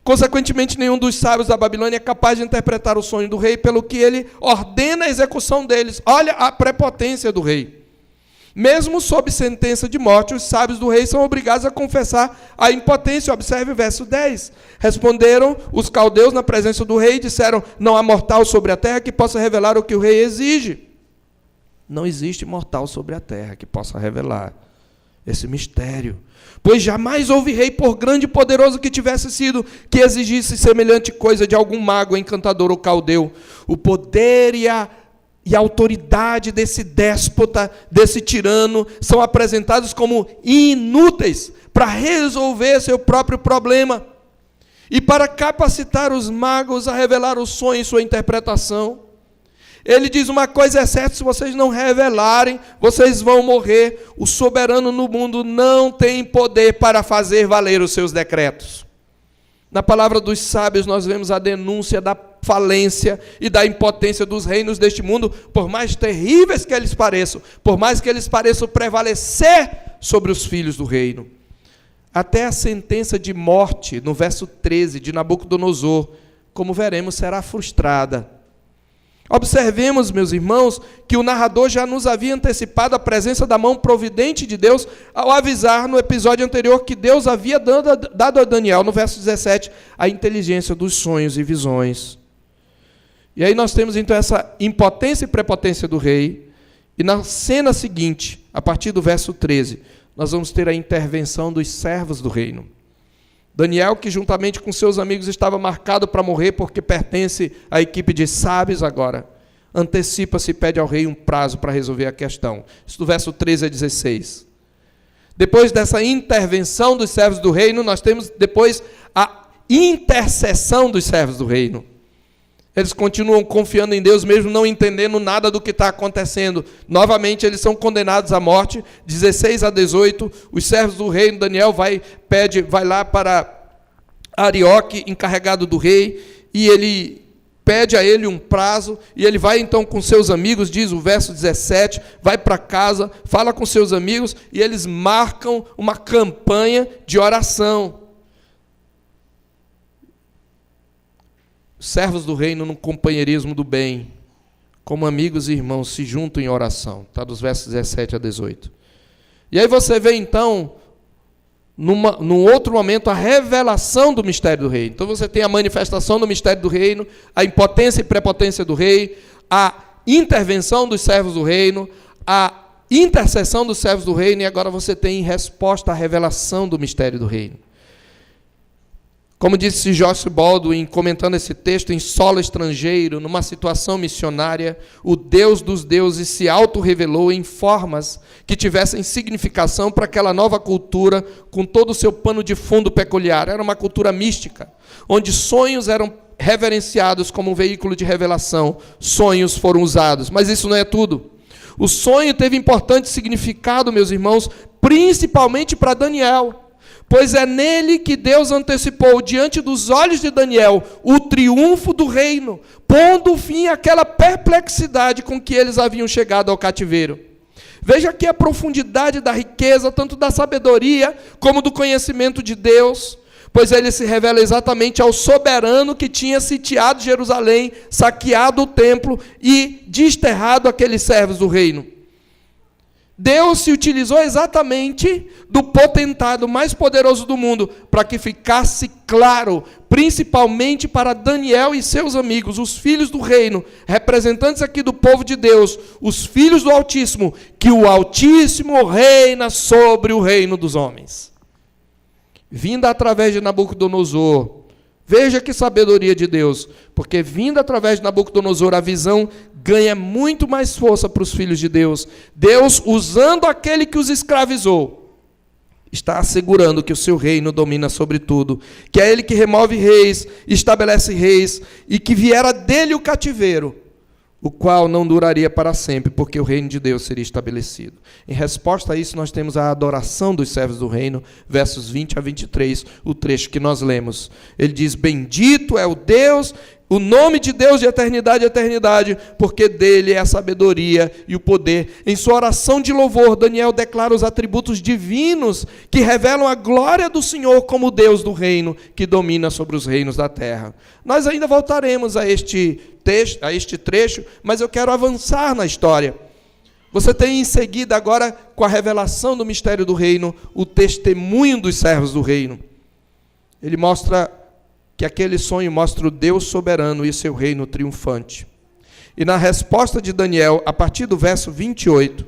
Consequentemente, nenhum dos sábios da Babilônia é capaz de interpretar o sonho do rei, pelo que ele ordena a execução deles. Olha a prepotência do rei. Mesmo sob sentença de morte, os sábios do rei são obrigados a confessar a impotência. Observe o verso 10. Responderam os caldeus na presença do rei e disseram: não há mortal sobre a terra que possa revelar o que o rei exige. Não existe mortal sobre a terra que possa revelar esse mistério. Pois jamais houve rei, por grande e poderoso que tivesse sido, que exigisse semelhante coisa de algum mago, encantador ou caldeu. O poder e a autoridade desse déspota, desse tirano, são apresentados como inúteis para resolver seu próprio problema e para capacitar os magos a revelar o sonho e sua interpretação. Ele diz: uma coisa é certa, se vocês não revelarem, vocês vão morrer. O soberano no mundo não tem poder para fazer valer os seus decretos. Na palavra dos sábios nós vemos a denúncia da falência e da impotência dos reinos deste mundo, por mais terríveis que eles pareçam, por mais que eles pareçam prevalecer sobre os filhos do reino. Até a sentença de morte, no verso 13 de Nabucodonosor, como veremos, será frustrada. Observemos, meus irmãos, que o narrador já nos havia antecipado a presença da mão providente de Deus ao avisar no episódio anterior que Deus havia dado a Daniel, no verso 17, a inteligência dos sonhos e visões. E aí nós temos então essa impotência e prepotência do rei, e na cena seguinte, a partir do verso 13, nós vamos ter a intervenção dos servos do reino. Daniel, que juntamente com seus amigos estava marcado para morrer porque pertence à equipe de sábios agora, antecipa-se e pede ao rei um prazo para resolver a questão. Isso do verso 13 a 16. Depois dessa intervenção dos servos do reino, nós temos depois a intercessão dos servos do reino. Eles continuam confiando em Deus, mesmo não entendendo nada do que está acontecendo. Novamente, eles são condenados à morte. 16 a 18, os servos do reino, Daniel vai lá para Arioque, encarregado do rei, e ele pede a ele um prazo, e ele vai então com seus amigos, diz o verso 17, vai para casa, fala com seus amigos, e eles marcam uma campanha de oração. Servos do reino no companheirismo do bem, como amigos e irmãos, se juntam em oração. Está dos versos 17 a 18. E aí você vê, então, num outro momento, a revelação do mistério do reino. Então você tem a manifestação do mistério do reino, a impotência e prepotência do rei, a intervenção dos servos do reino, a intercessão dos servos do reino, e agora você tem em resposta a revelação do mistério do reino. Como disse Joyce Baldwin, comentando esse texto, em solo estrangeiro, numa situação missionária, o Deus dos deuses se auto-revelou em formas que tivessem significação para aquela nova cultura, com todo o seu pano de fundo peculiar. Era uma cultura mística, onde sonhos eram reverenciados como um veículo de revelação. Sonhos foram usados, mas isso não é tudo. O sonho teve importante significado, meus irmãos, principalmente para Daniel, pois é nele que Deus antecipou, diante dos olhos de Daniel, o triunfo do reino, pondo fim àquela perplexidade com que eles haviam chegado ao cativeiro. Veja aqui a profundidade da riqueza, tanto da sabedoria como do conhecimento de Deus, pois ele se revela exatamente ao soberano que tinha sitiado Jerusalém, saqueado o templo e desterrado aqueles servos do reino. Deus se utilizou exatamente do potentado mais poderoso do mundo para que ficasse claro, principalmente para Daniel e seus amigos, os filhos do reino, representantes aqui do povo de Deus, os filhos do Altíssimo, que o Altíssimo reina sobre o reino dos homens. Vinda através de Nabucodonosor, veja que sabedoria de Deus, porque vindo através de Nabucodonosor, a visão ganha muito mais força para os filhos de Deus. Deus, usando aquele que os escravizou, está assegurando que o seu reino domina sobre tudo, que é ele que remove reis, estabelece reis, e que viera dele o cativeiro, o qual não duraria para sempre, porque o reino de Deus seria estabelecido. Em resposta a isso, nós temos a adoração dos servos do reino, versos 20 a 23, o trecho que nós lemos. Ele diz: bendito é o Deus, o nome de Deus de eternidade a eternidade, porque dele é a sabedoria e o poder. Em sua oração de louvor, Daniel declara os atributos divinos que revelam a glória do Senhor como Deus do reino, que domina sobre os reinos da terra. Nós ainda voltaremos a este trecho, mas eu quero avançar na história. Você tem em seguida agora, com a revelação do mistério do reino, o testemunho dos servos do reino. Ele mostra que aquele sonho mostra o Deus soberano e seu reino triunfante. E na resposta de Daniel, a partir do verso 28,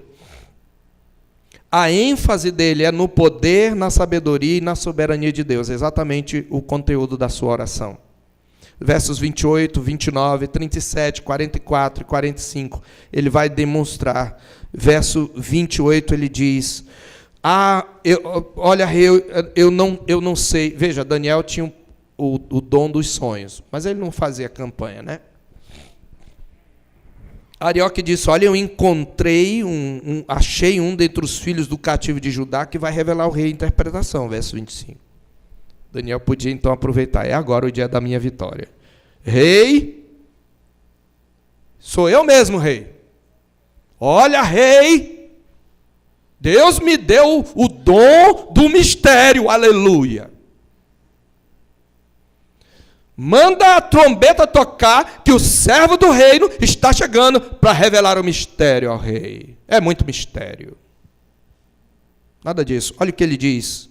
a ênfase dele é no poder, na sabedoria e na soberania de Deus, exatamente o conteúdo da sua oração. Versos 28, 29, 37, 44 e 45, ele vai demonstrar. Verso 28, ele diz: eu não sei. Veja, Daniel tinha o dom dos sonhos, mas ele não fazia campanha, né? Arioque disse: olha, eu encontrei, achei um dentre os filhos do cativo de Judá que vai revelar o rei a interpretação, verso 25. Daniel podia então aproveitar: é agora o dia da minha vitória. Rei, sou eu mesmo, rei. Olha, rei, Deus me deu o dom do mistério, aleluia. Manda a trombeta tocar, que o servo do reino está chegando para revelar o mistério ao rei. É muito mistério. Nada disso. Olha o que ele diz.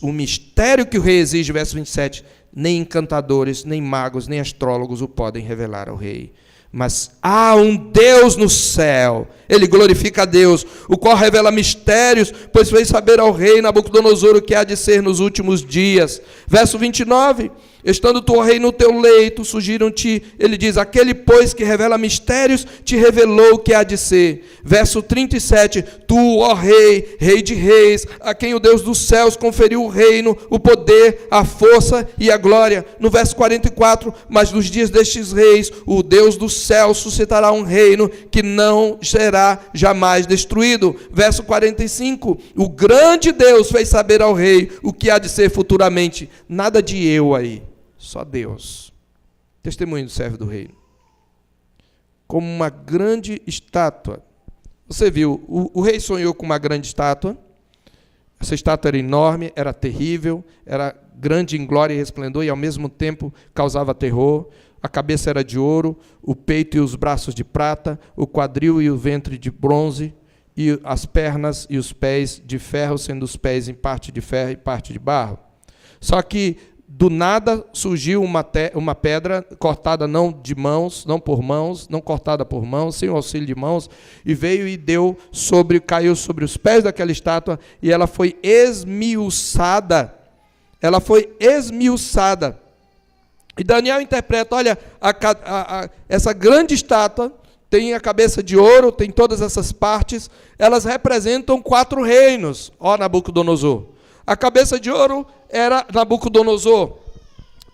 O mistério que o rei exige, verso 27, nem encantadores, nem magos, nem astrólogos o podem revelar ao rei. Mas há um Deus no céu, ele glorifica a Deus, o qual revela mistérios, pois fez saber ao rei Nabucodonosor o que há de ser nos últimos dias. Verso 29, estando tu, ó rei, no teu leito, surgiram-te, ele diz, aquele, pois, que revela mistérios, te revelou o que há de ser. Verso 37, tu, ó rei, rei de reis, a quem o Deus dos céus conferiu o reino, o poder, a força e a glória. No verso 44, mas nos dias destes reis, o Deus dos céus suscitará um reino que não será jamais destruído. Verso 45, o grande Deus fez saber ao rei o que há de ser futuramente. Nada de eu aí. Só Deus. Testemunho do servo do reino. Como uma grande estátua. Você viu, o rei sonhou com uma grande estátua. Essa estátua era enorme, era terrível, era grande em glória e resplendor, e ao mesmo tempo causava terror. A cabeça era de ouro, o peito e os braços de prata, o quadril e o ventre de bronze, e as pernas e os pés de ferro, sendo os pés em parte de ferro e parte de barro. Só que do nada surgiu uma pedra cortada não de mãos, não por mãos, não cortada por mãos, sem o auxílio de mãos, e veio e caiu sobre os pés daquela estátua, e ela foi esmiuçada. Ela foi esmiuçada. E Daniel interpreta, olha, essa grande estátua tem a cabeça de ouro, tem todas essas partes, elas representam 4 reinos, ó Nabucodonosor. A cabeça de ouro era Nabucodonosor.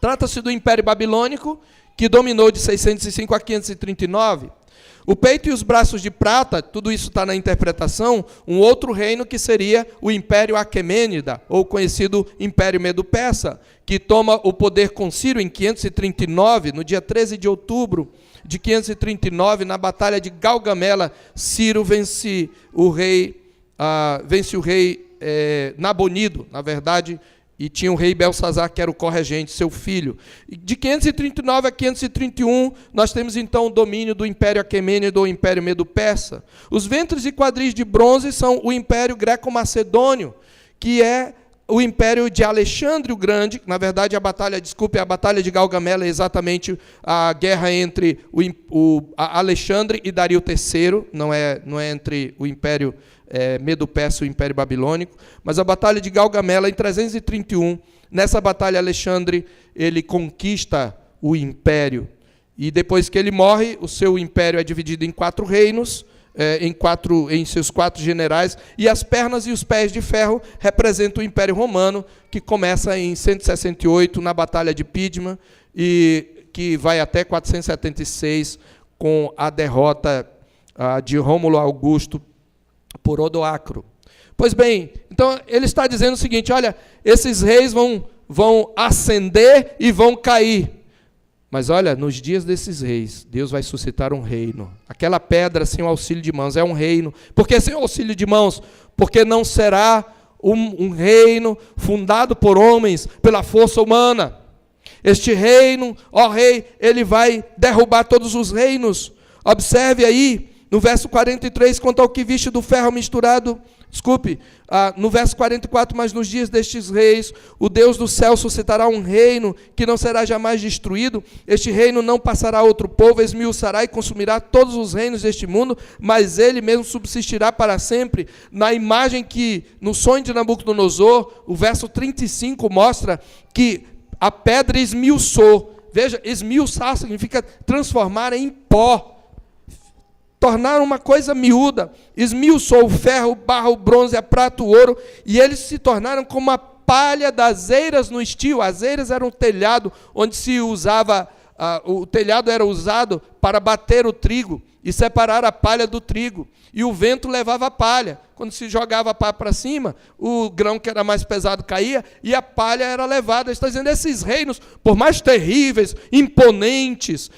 Trata-se do Império Babilônico, que dominou de 605 a 539. O peito e os braços de prata, tudo isso está na interpretação, um outro reino que seria o Império Aquemênida, ou conhecido Império Medo-Persa, que toma o poder com Ciro em 539, no dia 13 de outubro de 539, na Batalha de Galgamela. Ciro vence o rei Nabonido, na verdade, e tinha o rei Belsazar, que era o corregente, seu filho. De 539 a 531, nós temos então o domínio do Império Aquemênido ou Império Medo-Persa. Os ventres e quadris de bronze são o Império Greco-Macedônio, que é o Império de Alexandre o Grande. Na verdade, a Batalha de Galgamela é exatamente a guerra entre Alexandre e Dario III, não é entre o Império Medo-Persa e o Império Babilônico, mas a Batalha de Galgamela, em 331, nessa batalha Alexandre, ele conquista o império, e depois que ele morre, o seu império é dividido em 4 reinos, em seus 4 generais, e as pernas e os pés de ferro representam o Império Romano, que começa em 168, na Batalha de Pydma, e que vai até 476, com a derrota de Rômulo Augusto por Odoacro. Pois bem, então ele está dizendo o seguinte, olha, esses reis vão ascender e vão cair. Mas olha, nos dias desses reis, Deus vai suscitar um reino. Aquela pedra sem o auxílio de mãos é um reino. Por que sem o auxílio de mãos? Porque não será um reino fundado por homens, pela força humana. Este reino, ó rei, ele vai derrubar todos os reinos. Observe aí, no verso 43, quanto ao que viste do ferro misturado, no verso 44, mas nos dias destes reis, o Deus do céu suscitará um reino que não será jamais destruído. Este reino não passará a outro povo, esmiuçará e consumirá todos os reinos deste mundo, mas ele mesmo subsistirá para sempre. Na imagem que, no sonho de Nabucodonosor, o verso 35 mostra que a pedra esmiuçou. Veja, esmiuçar significa transformar em pó. Tornaram uma coisa miúda, esmiuçou o ferro, o barro, o bronze, a prata, o ouro, e eles se tornaram como a palha das eiras no estio. As eiras eram um telhado onde se usava o telhado era usado para bater o trigo e separar a palha do trigo. E o vento levava a palha. Quando se jogava a palha para cima, o grão que era mais pesado caía e a palha era levada. Ele está dizendo, esses reinos, por mais terríveis, imponentes,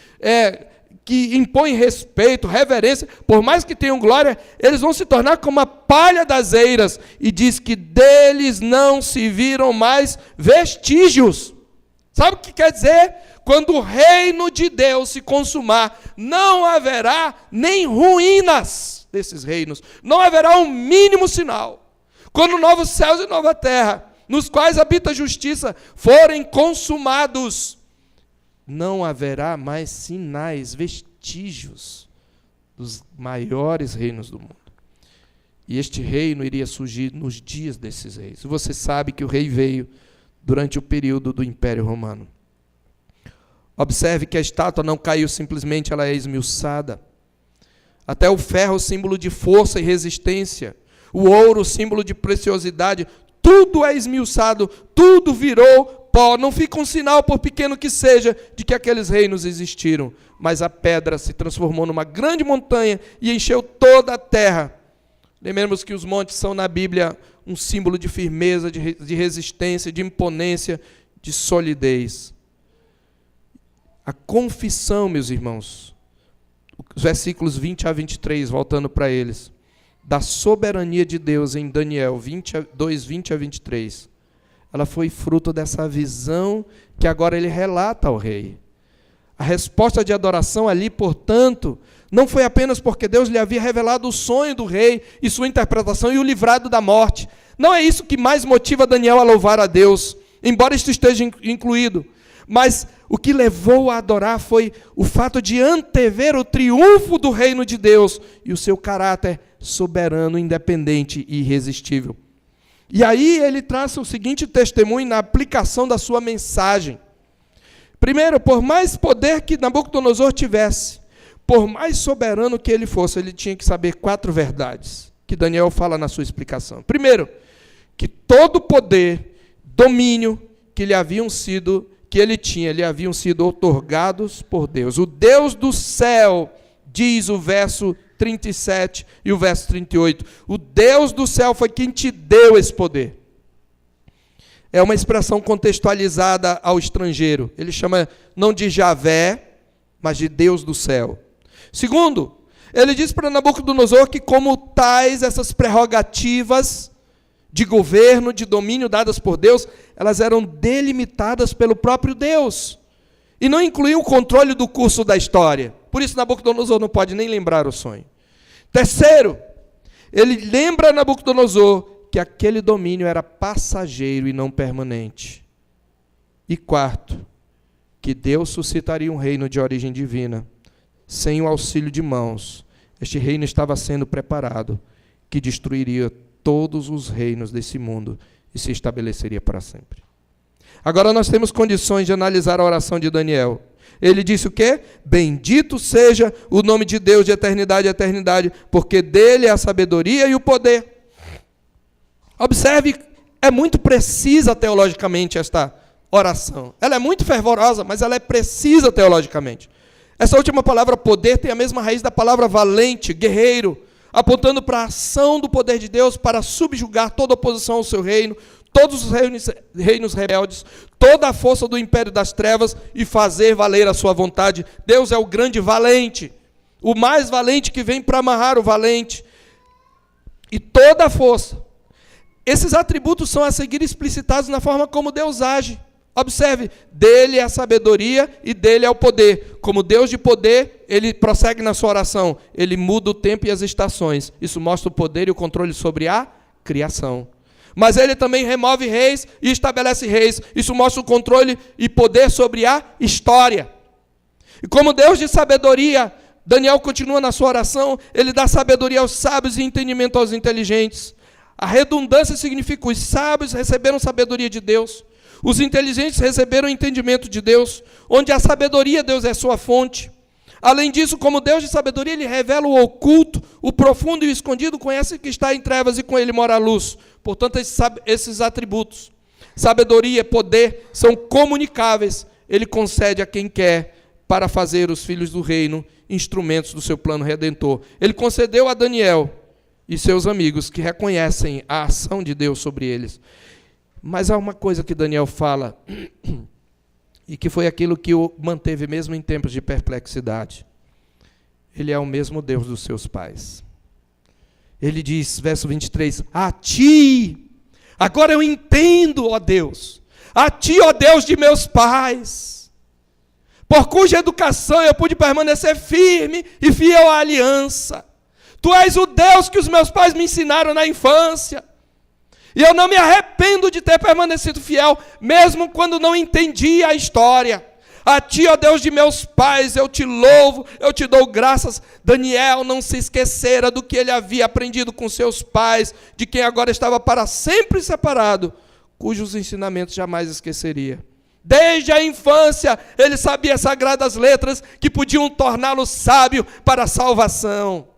que impõem respeito, reverência, por mais que tenham glória, eles vão se tornar como a palha das eiras. E diz que deles não se viram mais vestígios. Sabe o que quer dizer? Quando o reino de Deus se consumar, não haverá nem ruínas desses reinos. Não haverá um mínimo sinal. Quando novos céus e nova terra, nos quais habita a justiça, forem consumados, não haverá mais sinais, vestígios dos maiores reinos do mundo. E este reino iria surgir nos dias desses reis. Você sabe que o rei veio durante o período do Império Romano. Observe que a estátua não caiu simplesmente, ela é esmiuçada. Até o ferro, símbolo de força e resistência. O ouro, símbolo de preciosidade. Tudo é esmiuçado, tudo virou pó. Não fica um sinal, por pequeno que seja, de que aqueles reinos existiram. Mas a pedra se transformou numa grande montanha e encheu toda a terra. Lembremos que os montes são, na Bíblia, um símbolo de firmeza, de resistência, de imponência, de solidez. A confissão, meus irmãos, os versículos 20 a 23, voltando para eles, da soberania de Deus em Daniel 2, 20 a 23, ela foi fruto dessa visão que agora ele relata ao rei. A resposta de adoração ali, portanto, não foi apenas porque Deus lhe havia revelado o sonho do rei e sua interpretação e o livrado da morte. Não é isso que mais motiva Daniel a louvar a Deus, embora isto esteja incluído. Mas o que levou a adorar foi o fato de antever o triunfo do reino de Deus e o seu caráter soberano, independente e irresistível. E aí ele traça o seguinte testemunho na aplicação da sua mensagem. Primeiro, por mais poder que Nabucodonosor tivesse, por mais soberano que ele fosse, ele tinha que saber 4 verdades, que Daniel fala na sua explicação. Primeiro, que todo poder, domínio que lhe haviam sido lhe haviam sido outorgados por Deus. O Deus do céu, diz o verso 37 e o verso 38. O Deus do céu foi quem te deu esse poder. É uma expressão contextualizada ao estrangeiro. Ele chama não de Javé, mas de Deus do céu. Segundo, ele diz para Nabucodonosor que como tais essas prerrogativas de governo, de domínio dadas por Deus, elas eram delimitadas pelo próprio Deus. E não incluíam o controle do curso da história. Por isso Nabucodonosor não pode nem lembrar o sonho. Terceiro, ele lembra a Nabucodonosor que aquele domínio era passageiro e não permanente. E quarto, que Deus suscitaria um reino de origem divina. Sem o auxílio de mãos, este reino estava sendo preparado, que destruiria todos os reinos desse mundo e se estabeleceria para sempre. Agora nós temos condições de analisar a oração de Daniel. Ele disse o quê? Bendito seja o nome de Deus de eternidade a eternidade, porque dele é a sabedoria e o poder. Observe, é muito precisa teologicamente esta oração. Ela é muito fervorosa, mas ela é precisa teologicamente. Essa última palavra, poder, tem a mesma raiz da palavra valente, guerreiro, apontando para a ação do poder de Deus para subjugar toda oposição ao seu reino, todos os reinos rebeldes, toda a força do império das trevas e fazer valer a sua vontade. Deus é o grande valente, o mais valente que vem para amarrar o valente. E toda a força. Esses atributos são a seguir explicitados na forma como Deus age. Observe, dele é a sabedoria e dele é o poder. Como Deus de poder, ele prossegue na sua oração. Ele muda o tempo e as estações. Isso mostra o poder e o controle sobre a criação. Mas ele também remove reis e estabelece reis. Isso mostra o controle e poder sobre a história. E como Deus de sabedoria, Daniel continua na sua oração, ele dá sabedoria aos sábios e entendimento aos inteligentes. A redundância significa os sábios receberam sabedoria de Deus. Os inteligentes receberam o entendimento de Deus, onde a sabedoria, Deus é sua fonte. Além disso, como Deus de sabedoria, ele revela o oculto, o profundo e o escondido, conhece o que está em trevas e com ele mora a luz. Portanto, esses atributos, sabedoria e poder, são comunicáveis. Ele concede a quem quer para fazer os filhos do reino instrumentos do seu plano redentor. Ele concedeu a Daniel e seus amigos que reconhecem a ação de Deus sobre eles. Mas há uma coisa que Daniel fala, e que foi aquilo que o manteve mesmo em tempos de perplexidade. Ele é o mesmo Deus dos seus pais. Ele diz, verso 23, a ti, agora eu entendo, ó Deus, a ti, ó Deus de meus pais, por cuja educação eu pude permanecer firme e fiel à aliança. Tu és o Deus que os meus pais me ensinaram na infância. E eu não me arrependo de ter permanecido fiel, mesmo quando não entendi a história. A ti, ó Deus de meus pais, eu te louvo, eu te dou graças. Daniel não se esquecera do que ele havia aprendido com seus pais, de quem agora estava para sempre separado, cujos ensinamentos jamais esqueceria. Desde a infância, ele sabia as sagradas letras que podiam torná-lo sábio para a salvação.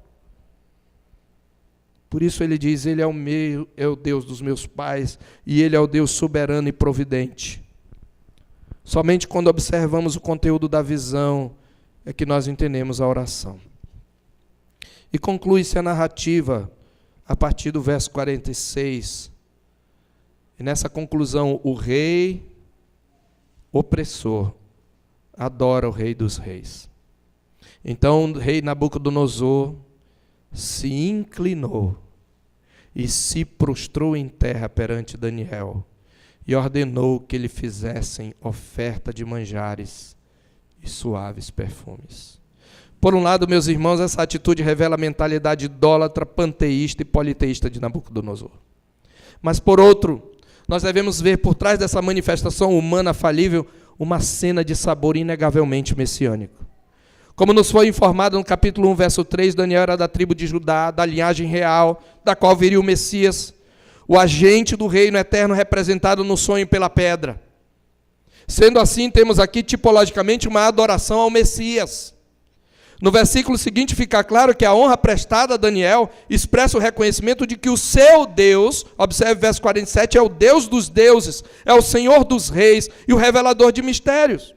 Por isso ele diz, ele é o Deus dos meus pais, e ele é o Deus soberano e providente. Somente quando observamos o conteúdo da visão é que nós entendemos a oração. E conclui-se a narrativa a partir do verso 46. E nessa conclusão, o rei opressor adora o rei dos reis. Então o rei Nabucodonosor se inclinou e se prostrou em terra perante Daniel e ordenou que lhe fizessem oferta de manjares e suaves perfumes. Por um lado, meus irmãos, essa atitude revela a mentalidade idólatra, panteísta e politeísta de Nabucodonosor. Mas por outro, nós devemos ver por trás dessa manifestação humana falível uma cena de sabor inegavelmente messiânico. Como nos foi informado no capítulo 1, verso 3, Daniel era da tribo de Judá, da linhagem real, da qual viria o Messias, o agente do reino eterno representado no sonho pela pedra. Sendo assim, temos aqui tipologicamente uma adoração ao Messias. No versículo seguinte fica claro que a honra prestada a Daniel expressa o reconhecimento de que o seu Deus, observe o verso 47, é o Deus dos deuses, é o Senhor dos reis e o revelador de mistérios.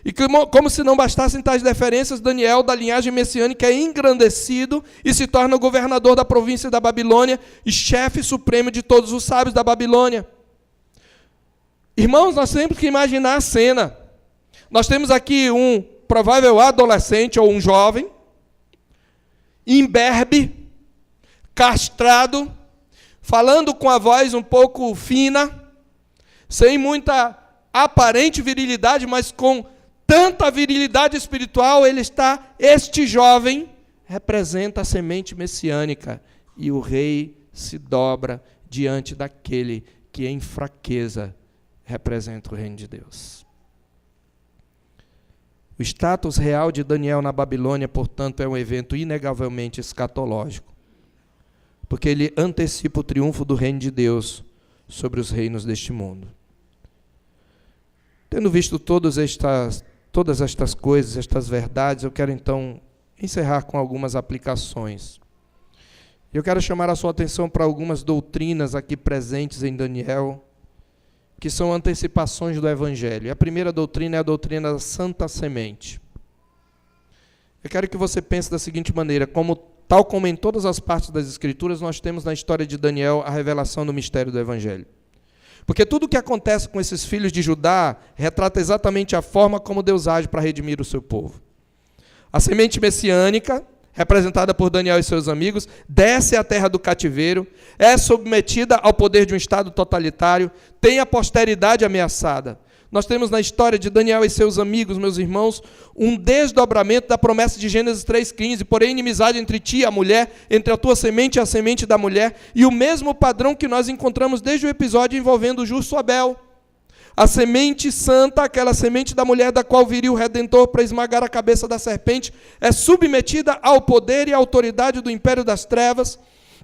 E como se não bastassem tais deferências, Daniel, da linhagem messiânica, é engrandecido e se torna governador da província da Babilônia e chefe supremo de todos os sábios da Babilônia. Irmãos, nós temos que imaginar a cena. Nós temos aqui um provável adolescente ou um jovem, imberbe, castrado, falando com a voz um pouco fina, sem muita aparente virilidade, mas com tanta virilidade espiritual, este jovem representa a semente messiânica, e o rei se dobra diante daquele que em fraqueza representa o reino de Deus. O status real de Daniel na Babilônia, portanto, é um evento inegavelmente escatológico, porque ele antecipa o triunfo do reino de Deus sobre os reinos deste mundo. Tendo visto todas estas coisas, estas verdades, eu quero então encerrar com algumas aplicações. Eu quero chamar a sua atenção para algumas doutrinas aqui presentes em Daniel, que são antecipações do Evangelho. A primeira doutrina é a doutrina da Santa Semente. Eu quero que você pense da seguinte maneira, tal como em todas as partes das Escrituras, nós temos na história de Daniel a revelação do mistério do Evangelho. Porque tudo o que acontece com esses filhos de Judá retrata exatamente a forma como Deus age para redimir o seu povo. A semente messiânica, representada por Daniel e seus amigos, desce à terra do cativeiro, é submetida ao poder de um Estado totalitário, tem a posteridade ameaçada. Nós temos na história de Daniel e seus amigos, meus irmãos, um desdobramento da promessa de Gênesis 3,15, porém inimizade entre ti e a mulher, entre a tua semente e a semente da mulher, e o mesmo padrão que nós encontramos desde o episódio envolvendo o justo Abel. A semente santa, aquela semente da mulher da qual viria o Redentor para esmagar a cabeça da serpente, é submetida ao poder e à autoridade do império das trevas,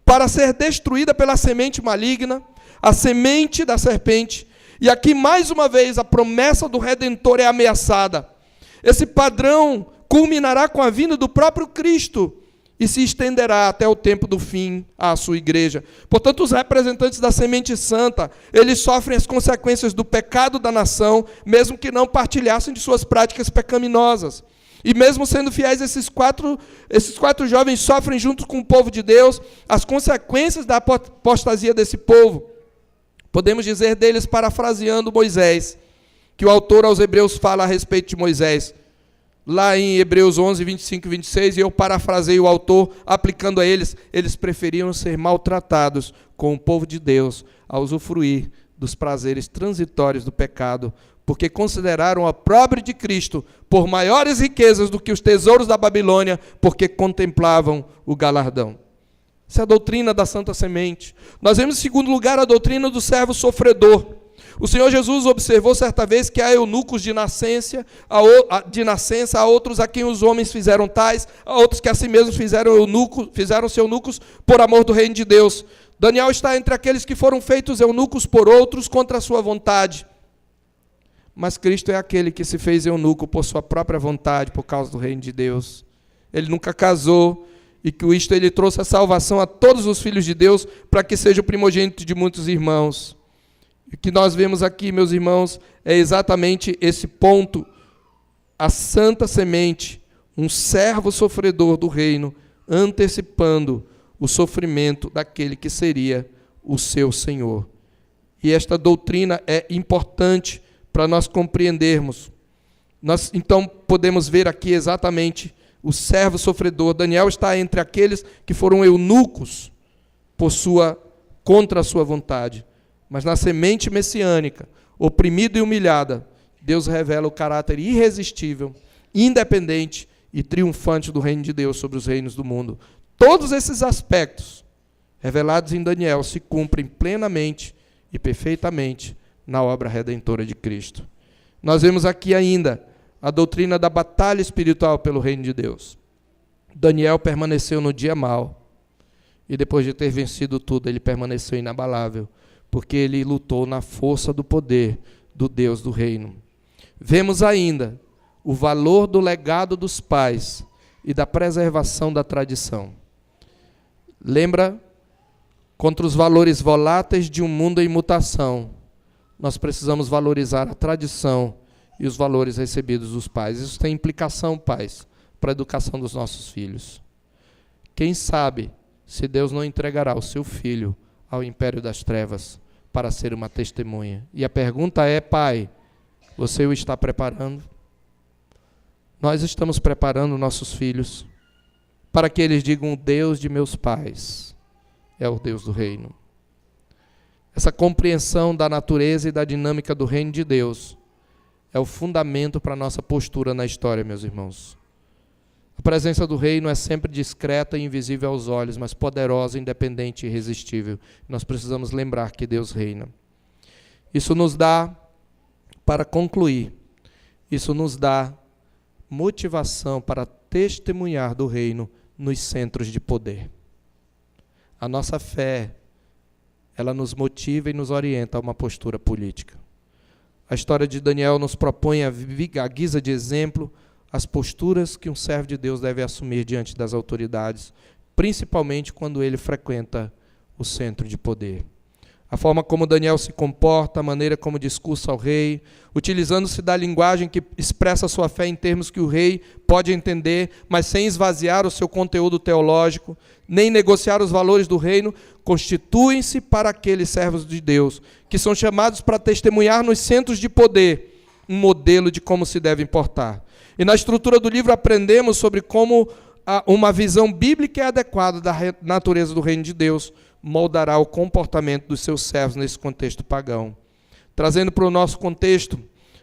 para ser destruída pela semente maligna, a semente da serpente. E aqui, mais uma vez, a promessa do Redentor é ameaçada. Esse padrão culminará com a vinda do próprio Cristo, e se estenderá até o tempo do fim à sua igreja. Portanto, os representantes da semente santa, eles sofrem as consequências do pecado da nação, mesmo que não partilhassem de suas práticas pecaminosas. E mesmo sendo fiéis, esses quatro jovens sofrem junto com o povo de Deus as consequências da apostasia desse povo. Podemos dizer deles, parafraseando Moisés, que o autor aos Hebreus fala a respeito de Moisés, lá em Hebreus 11, 25 e 26, e eu parafrasei o autor, aplicando a eles preferiam ser maltratados com o povo de Deus, a usufruir dos prazeres transitórios do pecado, porque consideraram o opróbrio de Cristo por maiores riquezas do que os tesouros da Babilônia, porque contemplavam o galardão. Essa é a doutrina da Santa Semente. Nós vemos, em segundo lugar, a doutrina do servo sofredor. O Senhor Jesus observou certa vez que há eunucos de nascença, há outros a quem os homens fizeram tais, há outros que a si mesmos fizeram-se eunucos por amor do reino de Deus. Daniel está entre aqueles que foram feitos eunucos por outros contra a sua vontade. Mas Cristo é aquele que se fez eunuco por sua própria vontade, por causa do reino de Deus. Ele nunca casou, e com isto ele trouxe a salvação a todos os filhos de Deus, para que seja o primogênito de muitos irmãos. O que nós vemos aqui, meus irmãos, é exatamente esse ponto. A santa semente, um servo sofredor do reino, antecipando o sofrimento daquele que seria o seu Senhor. E esta doutrina é importante para nós compreendermos. Nós, então, podemos ver aqui exatamente o servo sofredor. Daniel está entre aqueles que foram eunucos contra a sua vontade. Mas na semente messiânica, oprimida e humilhada, Deus revela o caráter irresistível, independente e triunfante do reino de Deus sobre os reinos do mundo. Todos esses aspectos revelados em Daniel se cumprem plenamente e perfeitamente na obra redentora de Cristo. Nós vemos aqui ainda a doutrina da batalha espiritual pelo reino de Deus. Daniel permaneceu no dia mau, e depois de ter vencido tudo, ele permaneceu inabalável, porque ele lutou na força do poder do Deus do reino. Vemos ainda o valor do legado dos pais e da preservação da tradição. Lembra, contra os valores voláteis de um mundo em mutação, nós precisamos valorizar a tradição e os valores recebidos dos pais. Isso tem implicação, pais, para a educação dos nossos filhos. Quem sabe se Deus não entregará o seu filho ao império das trevas para ser uma testemunha. E a pergunta é, pai, você o está preparando? Nós estamos preparando nossos filhos para que eles digam: o Deus de meus pais é o Deus do reino. Essa compreensão da natureza e da dinâmica do reino de Deus é o fundamento para a nossa postura na história, meus irmãos. A presença do reino é sempre discreta e invisível aos olhos, mas poderosa, independente e irresistível. Nós precisamos lembrar que Deus reina. Isso nos dá, para concluir, isso nos dá motivação para testemunhar do reino nos centros de poder. A nossa fé, ela nos motiva e nos orienta a uma postura política. A história de Daniel nos propõe, a guisa de exemplo, as posturas que um servo de Deus deve assumir diante das autoridades, principalmente quando ele frequenta o centro de poder. A forma como Daniel se comporta, a maneira como discursa ao rei, utilizando-se da linguagem que expressa sua fé em termos que o rei pode entender, mas sem esvaziar o seu conteúdo teológico, nem negociar os valores do reino, constituem-se para aqueles servos de Deus, que são chamados para testemunhar nos centros de poder um modelo de como se deve portar. E na estrutura do livro aprendemos sobre como uma visão bíblica e adequada da natureza do reino de Deus moldará o comportamento dos seus servos nesse contexto pagão. Trazendo para o nosso contexto,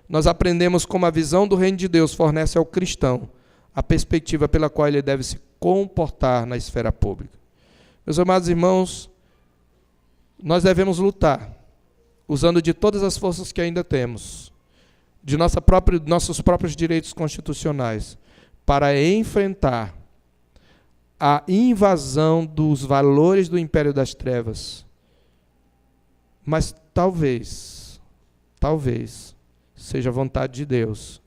nós aprendemos como a visão do reino de Deus fornece ao cristão a perspectiva pela qual ele deve se comportar na esfera pública. Meus amados irmãos, nós devemos lutar, usando de todas as forças que ainda temos, de nossos próprios direitos constitucionais, para enfrentar a invasão dos valores do império das trevas. Mas talvez seja a vontade de Deus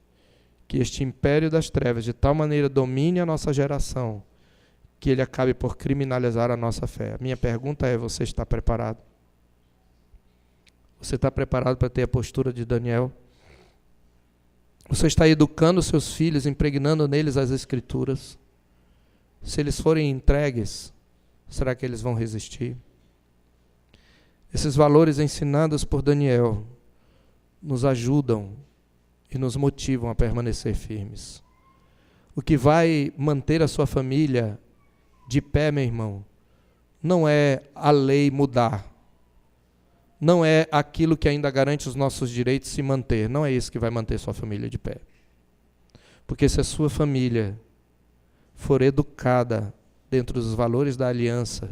que este império das trevas de tal maneira domine a nossa geração que ele acabe por criminalizar a nossa fé. A minha pergunta é: você está preparado? Você está preparado para ter a postura de Daniel? Você está educando seus filhos, impregnando neles as Escrituras? Se eles forem entregues, será que eles vão resistir? Esses valores ensinados por Daniel nos ajudam e nos motivam a permanecer firmes. O que vai manter a sua família de pé, meu irmão, não é a lei mudar, não é aquilo que ainda garante os nossos direitos se manter, não é isso que vai manter sua família de pé. Porque se a sua família for educada dentro dos valores da aliança,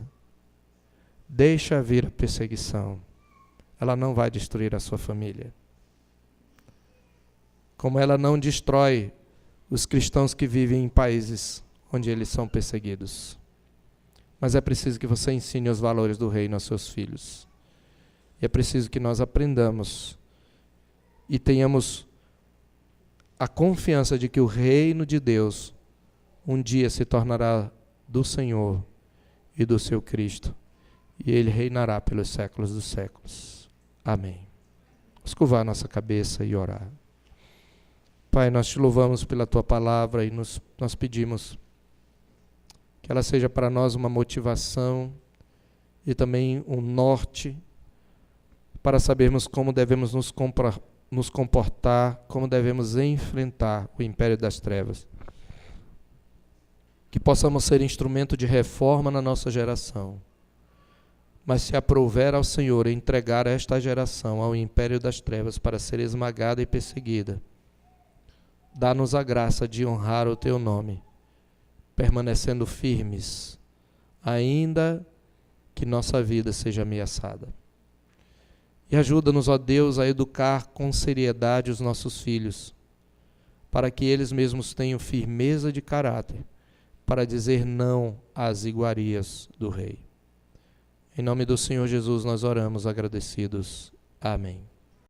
deixa vir a perseguição, ela não vai destruir a sua família. Como ela não destrói os cristãos que vivem em países onde eles são perseguidos. Mas é preciso que você ensine os valores do reino aos seus filhos. E é preciso que nós aprendamos e tenhamos a confiança de que o reino de Deus um dia se tornará do Senhor e do seu Cristo. E Ele reinará pelos séculos dos séculos. Amém. Vamos curvar a nossa cabeça e orar. Pai, nós te louvamos pela Tua palavra e nós pedimos que ela seja para nós uma motivação e também um norte para sabermos como devemos nos comportar, como devemos enfrentar o império das trevas. Que possamos ser instrumento de reforma na nossa geração. Mas se aprouver ao Senhor entregar esta geração ao império das trevas para ser esmagada e perseguida, dá-nos a graça de honrar o Teu nome, permanecendo firmes, ainda que nossa vida seja ameaçada. E ajuda-nos, ó Deus, a educar com seriedade os nossos filhos, para que eles mesmos tenham firmeza de caráter, para dizer não às iguarias do Rei. Em nome do Senhor Jesus nós oramos agradecidos. Amém.